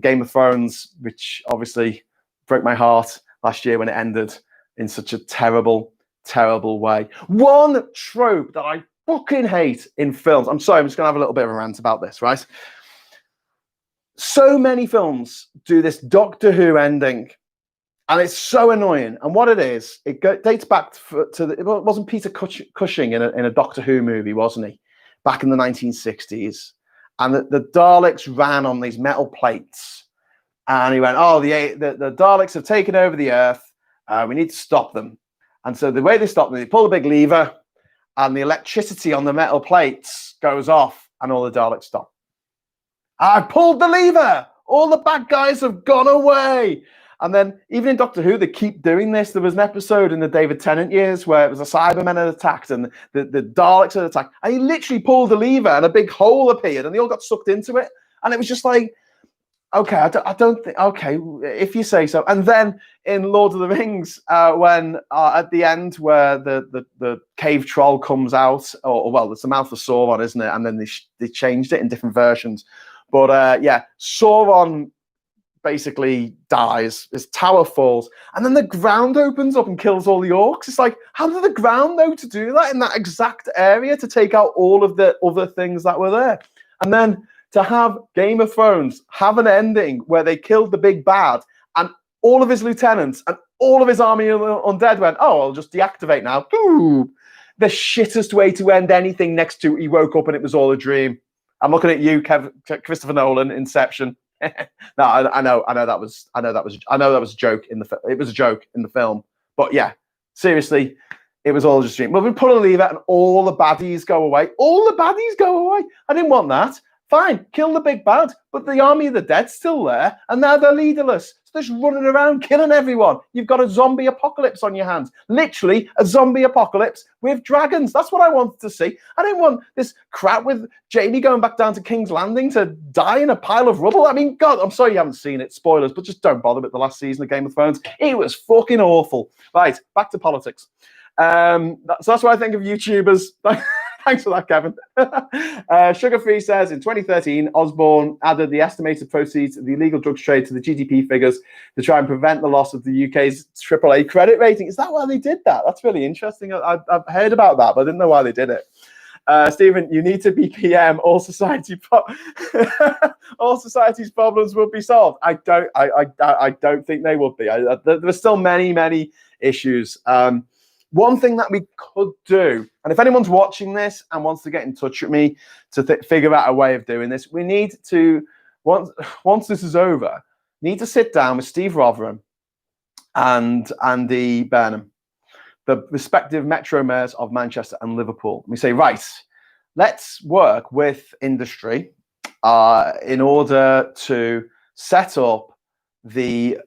Game of Thrones, which obviously broke my heart last year when it ended in such a terrible, terrible way. One trope that I fucking hate in films. I'm sorry, I'm just going to have a little bit of a rant about this, right? So many films do this Doctor Who ending, and it's so annoying. And what it is, it dates back it wasn't Peter Cushing in a Doctor Who movie, wasn't he? Back in the 1960s. And the Daleks ran on these metal plates. And he went, oh, the Daleks have taken over the Earth. We need to stop them. And so the way they stop them, they pull a big lever, and the electricity on the metal plates goes off, and all the Daleks stop. I pulled the lever. All the bad guys have gone away. And then even in Doctor Who, they keep doing this. There was an episode in the David Tennant years where it was a Cybermen had attacked and the Daleks had attacked. And he literally pulled the lever and a big hole appeared and they all got sucked into it. And it was just like, okay, I don't think, okay, if you say so. And then in Lord of the Rings, when at the end where the cave troll comes out, or well, it's the mouth of Sauron, isn't it? And then they changed it in different versions. But yeah, Sauron basically dies, his tower falls, and then the ground opens up and kills all the orcs. It's like, how did the ground know to do that in that exact area to take out all of the other things that were there? And then to have Game of Thrones have an ending where they killed the big bad and all of his lieutenants and all of his army of undead went, oh, I'll just deactivate now. Ooh, the shittest way to end anything next to he woke up and it was all a dream. I'm looking at you, Christopher Nolan, Inception. No, I know that was a joke in it was a joke in the film, but yeah, seriously, it was all just a dream. Well, we pull a lever and all the baddies go away. All the baddies go away. I didn't want that. Fine, kill the big bad, but the army of the dead's still there, and now they're leaderless. So they're just running around killing everyone. You've got a zombie apocalypse on your hands. Literally a zombie apocalypse with dragons. That's what I wanted to see. I didn't want this crap with Jamie going back down to King's Landing to die in a pile of rubble. I mean, God, I'm sorry you haven't seen it. Spoilers, but just don't bother with the last season of Game of Thrones. It was fucking awful. Right, back to politics. So that's what I think of YouTubers. Thanks for that, Kevin. Sugar Free says, in 2013, Osborne added the estimated proceeds of the illegal drugs trade to the GDP figures to try and prevent the loss of the UK's AAA credit rating. Is that why they did that? That's really interesting. I've heard about that, but I didn't know why they did it. Stephen, you need to be PM. All society's problems will be solved. I don't think they would be. There's still many issues. One thing that we could do, and if anyone's watching this and wants to get in touch with me to figure out a way of doing this, we need to, once this is over, need to sit down with Steve Rotherham and Andy Burnham, the respective metro mayors of Manchester and Liverpool. We say, right, let's work with industry in order to set up the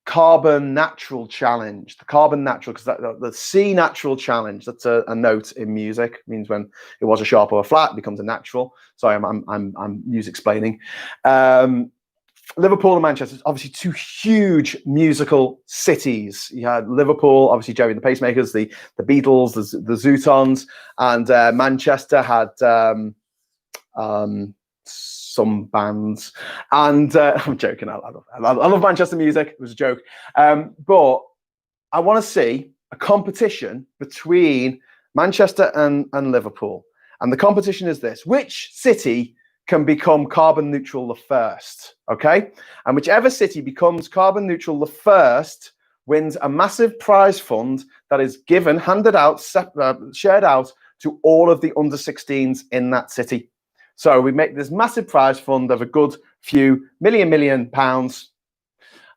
carbon natural challenge, because the C natural challenge, that's a note in music. It means when it was a sharp or a flat, it becomes a natural. Sorry, I'm music explaining. Liverpool and Manchester, obviously two huge musical cities. You had Liverpool, obviously Jerry and the Pacemakers, the Beatles, the Zootons, and Manchester had some bands. And I'm joking. I love Manchester music. It was a joke. But I want to see a competition between Manchester and Liverpool. And the competition is this: which city can become carbon neutral the first, okay? And whichever city becomes carbon neutral the first wins a massive prize fund that is handed out, shared out to all of the under 16s in that city. So we make this massive prize fund of a good few million pounds,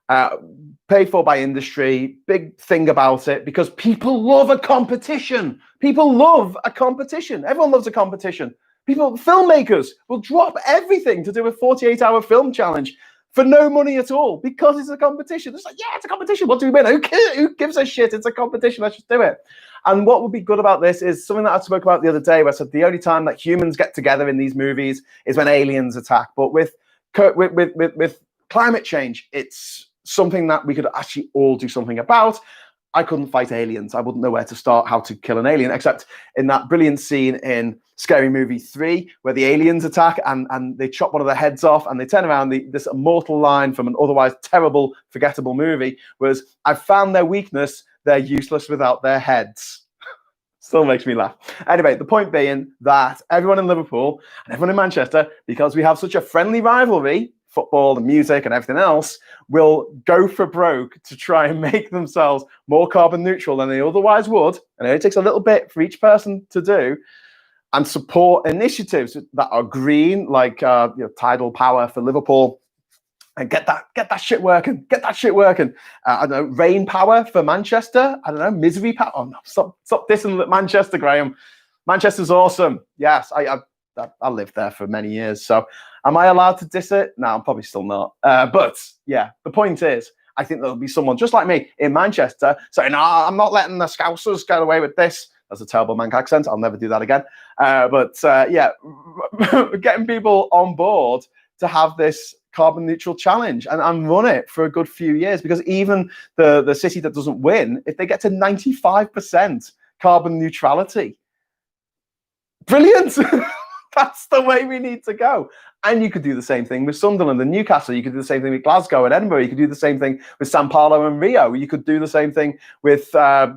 paid for by industry. Big thing about it, because people love a competition. People love a competition. Everyone loves a competition. Filmmakers will drop everything to do a 48-hour film challenge for no money at all because it's a competition. It's like, yeah, it's a competition. What do we win? Who gives a shit? It's a competition. Let's just do it. And what would be good about this is something that I spoke about the other day, where I said the only time that humans get together in these movies is when aliens attack. But with climate change, it's something that we could actually all do something about. I couldn't fight aliens. I wouldn't know where to start, how to kill an alien, except in that brilliant scene in Scary Movie 3, where the aliens attack and they chop one of their heads off and they turn around. This immortal line from an otherwise terrible, forgettable movie was, "I've found their weakness. They're useless without their heads." Still makes me laugh. Anyway, the point being that everyone in Liverpool and everyone in Manchester, because we have such a friendly rivalry, football and music and everything else, will go for broke to try and make themselves more carbon neutral than they otherwise would. And it only takes a little bit for each person to do, and support initiatives that are green, like tidal power for Liverpool, and get that shit working. Get that shit working. I don't know, rain power for Manchester. I don't know, misery power. Oh no, stop dissing Manchester, Graham. Manchester's awesome. Yes, I lived there for many years. So am I allowed to diss it? No, I'm probably still not. But yeah, the point is, I think there'll be someone just like me in Manchester saying, "No, I'm not letting the Scousers get away with this." That's a terrible Manc accent. I'll never do that again. Yeah, getting people on board to have this carbon neutral challenge and run it for a good few years, because even the city that doesn't win, if they get to 95% carbon neutrality, brilliant. That's the way we need to go. And you could do the same thing with Sunderland and Newcastle. You could do the same thing with Glasgow and Edinburgh. You could do the same thing with Sao Paulo and Rio. You could do the same thing with LA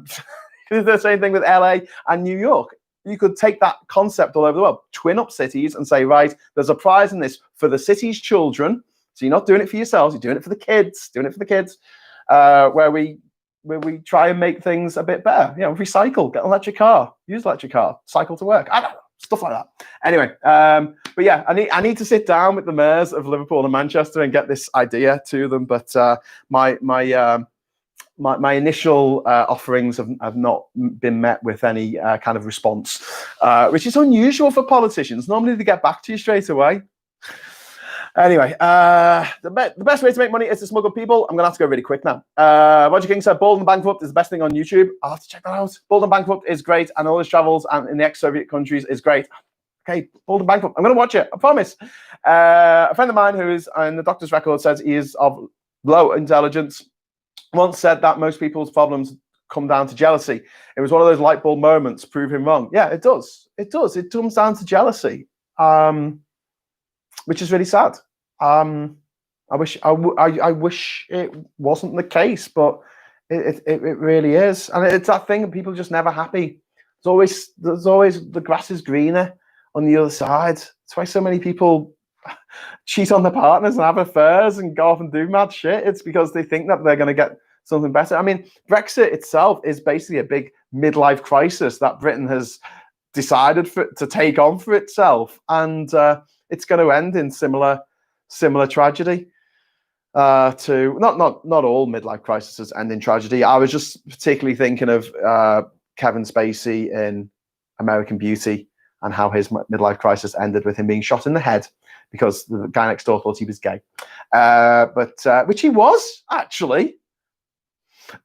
and New York. You could take that concept all over the world, twin up cities and say, right, there's a prize in this for the city's children. So you're not doing it for yourselves, you're doing it for the kids, where we try and make things a bit better. Recycle, get an electric car, use electric car, cycle to work. I don't know, stuff like that. Anyway, but yeah, I need to sit down with the mayors of Liverpool and Manchester and get this idea to them. But my initial offerings have not been met with any kind of response, which is unusual for politicians. Normally they get back to you straight away. Anyway, the best way to make money is to smuggle people. I'm going to have to go really quick now. Roger King said, Bald and Bankrupt is the best thing on YouTube. I'll have to check that out. Bald and Bankrupt is great, and all his travels and in the ex-Soviet countries is great. Okay, Bald and Bankrupt. I'm going to watch it, I promise. A friend of mine who is in the doctor's record says he is of low intelligence once said that most people's problems come down to jealousy. It was one of those light bulb moments. Prove him wrong. Yeah, it does. It does. It comes down to jealousy, which is really sad. I wish it wasn't the case, but it really is, and it's that thing that people are just never happy. There's always the grass is greener on the other side. That's why so many people cheat on their partners and have affairs and go off and do mad shit. It's because they think that they're going to get something better. I mean, Brexit itself is basically a big midlife crisis that Britain has decided to take on for itself, and it's going to end in similar tragedy. To not all midlife crises end in tragedy. I was just particularly thinking of Kevin Spacey in American Beauty and how his midlife crisis ended with him being shot in the head because the guy next door thought he was gay, but which he was actually.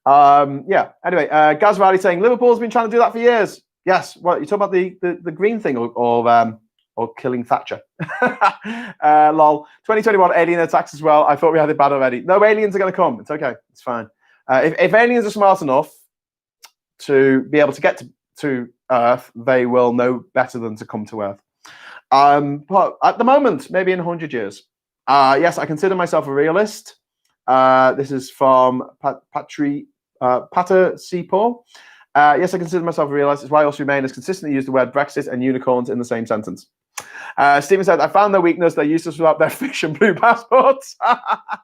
Yeah. Anyway, Gaz Riley saying Liverpool's been trying to do that for years. Yes. Well, you talk about the green thing or killing Thatcher. Lol. 2021 alien attacks as well. I thought we had it bad already. No, aliens are going to come. It's okay. It's fine. If aliens are smart enough to be able to get to Earth, they will know better than to come to Earth. But at the moment, maybe in 100 years. Yes, I consider myself a realist. This is from Pater C. Paul. Yes, I consider myself a realist. It's why I also remain as consistently use the word Brexit and unicorns in the same sentence. Stephen said, I found their weakness. They're useless without their fiction blue passports.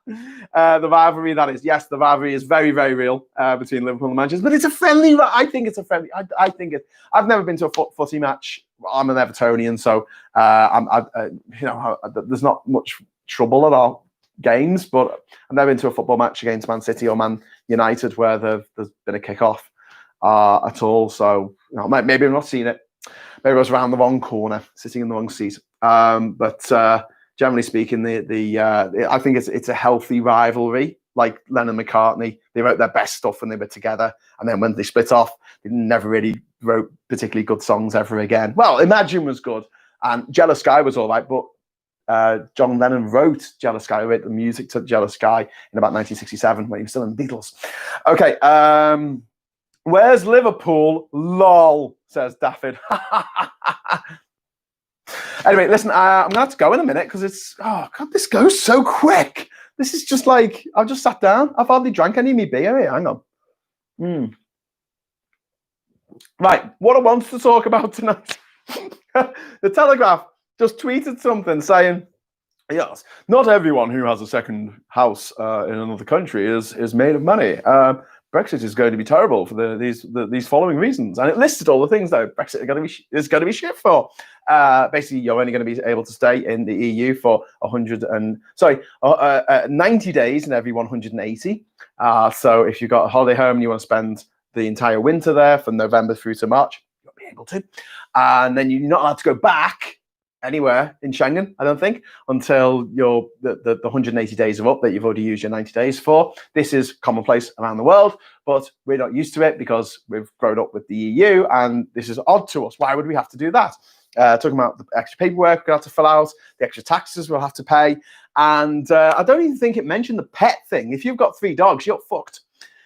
The rivalry, that is. Yes, the rivalry is very, very real between Liverpool and Manchester. But it's a friendly. I think it's a friendly. I think it. I've never been to a footy match. I'm an Evertonian, so there's not much trouble at our games. But I've never been to a football match against Man City or Man United where there's been a kick-off at all. So maybe I've not seen it. Maybe I was around the wrong corner, sitting in the wrong seat. But generally speaking, I think it's a healthy rivalry. Like Lennon and McCartney, they wrote their best stuff when they were together, and then when they split off, they never really wrote particularly good songs ever again. Well, Imagine was good, and Jealous Sky was all right, but John Lennon wrote Jealous Sky, wrote the music to Jealous Sky in about 1967 when he was still in the Beatles. Okay. Where's Liverpool? Lol, says Daffyd. Anyway, listen, I'm going to have to go in a minute because this goes so quick. This is just like, I've just sat down. I've hardly drank any of my beer here. Hang on. Right, what I wanted to talk about tonight. The Telegraph just tweeted something saying, yes, not everyone who has a second house in another country is made of money. Brexit is going to be terrible for these following reasons, and it listed all the things that Brexit is going to be shit for. Basically, you're only going to be able to stay in the EU for 90 days in every 180. So if you've got a holiday home and you want to spend the entire winter there from November through to March, you'll be able to. And then you're not allowed to go back anywhere in Schengen, I don't think, until the 180 days are up that you've already used your 90 days for. This is commonplace around the world, but we're not used to it because we've grown up with the EU, and this is odd to us. Why would we have to do that? Talking about the extra paperwork we'll have to fill out, the extra taxes we'll have to pay, and I don't even think it mentioned the pet thing. If you've got 3 dogs, you're fucked.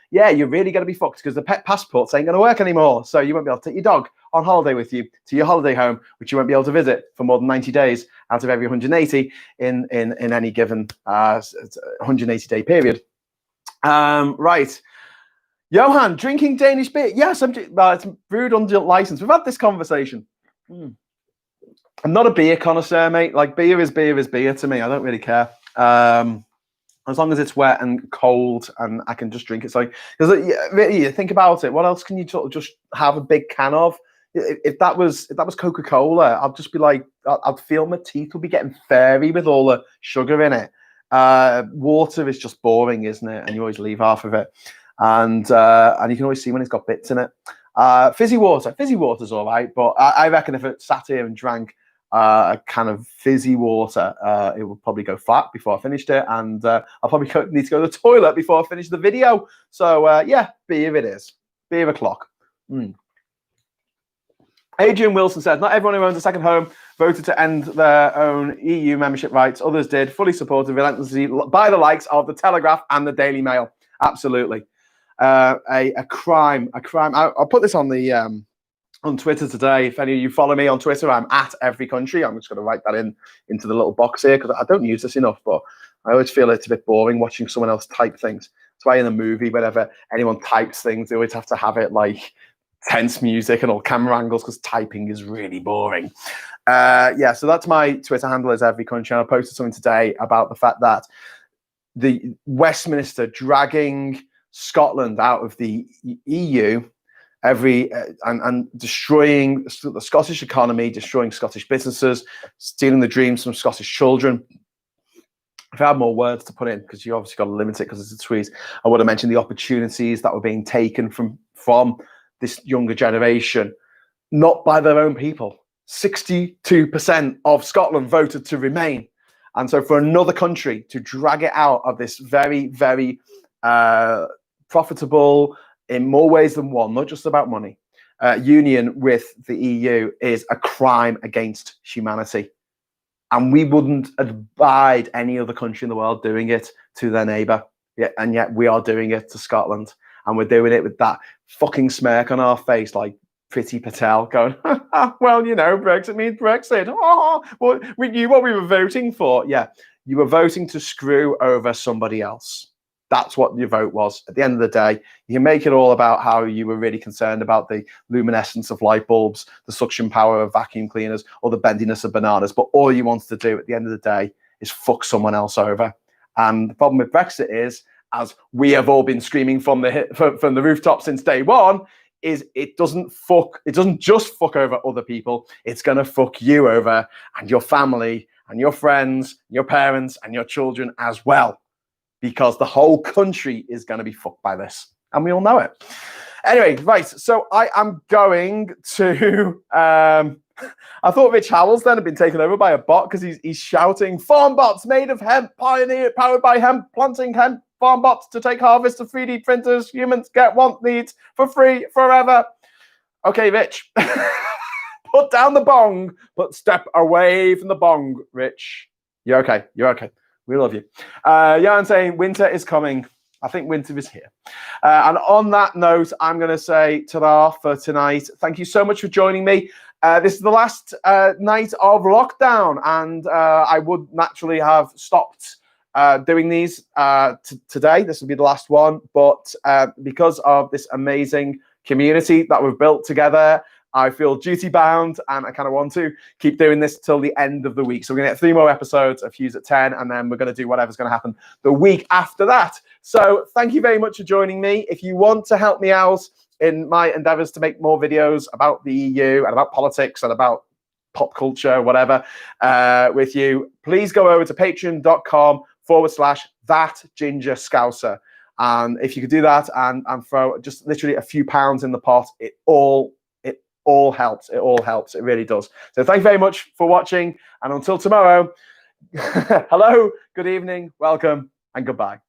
Yeah, you're really going to be fucked because the pet passports ain't going to work anymore. So you won't be able to take your dog on holiday with you to your holiday home, which you won't be able to visit for more than 90 days out of every 180 in any given 180-day period. Right. Johan, drinking Danish beer. Yes, it's brewed under license. We've had this conversation. I'm not a beer connoisseur, mate. Like, beer is beer to me. I don't really care. As long as it's wet and cold and I can just drink it. So, because really, think about it. What else can you sort of just have a big can of? If that was Coca-Cola, I'd just be like, I'd feel my teeth would be getting fairy with all the sugar in it. Water is just boring, isn't it? And you always leave half of it, and you can always see when it's got bits in it. Fizzy water's all right, but I reckon if it sat here and drank a can of fizzy water, it would probably go flat before I finished it, and I'll probably need to go to the toilet before I finish the video. So yeah, beer it is. Beer o'clock. Adrian Wilson says, not everyone who owns a second home voted to end their own EU membership rights. Others did, fully supported relentlessly by the likes of the Telegraph and the Daily Mail. Absolutely. a crime. I'll put this on the on Twitter today. If any of you follow me on Twitter, I'm at every country. I'm just going to write that into the little box here because I don't use this enough, but I always feel it's a bit boring watching someone else type things. That's why in a movie, whenever anyone types things, they always have to have it like tense music and all camera angles because typing is really boring. Yeah, so that's my Twitter handle is every country. And I posted something today about the fact that the Westminster dragging Scotland out of the EU and destroying the Scottish economy, destroying Scottish businesses, stealing the dreams from Scottish children. If I had more words to put in, because you obviously got to limit it because it's a tweet, I would have mentioned the opportunities that were being taken from this younger generation, not by their own people. 62% of Scotland voted to remain. And so for another country to drag it out of this very, very profitable, in more ways than one, not just about money, union with the EU is a crime against humanity. And we wouldn't abide any other country in the world doing it to their neighbour. Yeah, and yet we are doing it to Scotland. And we're doing it with that fucking smirk on our face, like Priti Patel going, well, you know, Brexit means Brexit. Oh, what we were voting for. Yeah, you were voting to screw over somebody else. That's what your vote was. At the end of the day, you can make it all about how you were really concerned about the luminescence of light bulbs, the suction power of vacuum cleaners, or the bendiness of bananas. But all you wanted to do at the end of the day is fuck someone else over. And the problem with Brexit is, as we have all been screaming from the rooftop since day one, is it doesn't just fuck over other people. It's going to fuck you over and your family and your friends, your parents and your children as well. Because the whole country is going to be fucked by this. And we all know it. Anyway, right. So I am going to... I thought Rich Howells then had been taken over by a bot because he's shouting, farm bots made of hemp, powered by hemp, planting hemp, farm bots to take harvest of 3D printers. Humans get want needs for free forever. Okay, Rich. Put down the bong, but step away from the bong, Rich. You're okay. You're okay. We love you. Yeah, I'm saying winter is coming. I think winter is here. And on that note, I'm going to say ta-da for tonight. Thank you so much for joining me. This is the last night of lockdown, and I would naturally have stopped doing these today. This will be the last one. But because of this amazing community that we've built together, I feel duty bound and I kind of want to keep doing this till the end of the week. So we're going to get 3 more episodes of Hughes at 10, and then we're going to do whatever's going to happen the week after that. So thank you very much for joining me. If you want to help me out in my endeavors to make more videos about the EU and about politics and about pop culture, whatever, with you, please go over to patreon.com/thatgingerscouser. And if you could do that and throw just literally a few pounds in the pot, it all helps. It all helps. It really does. So thank you very much for watching. And until tomorrow, hello, good evening, welcome, and goodbye.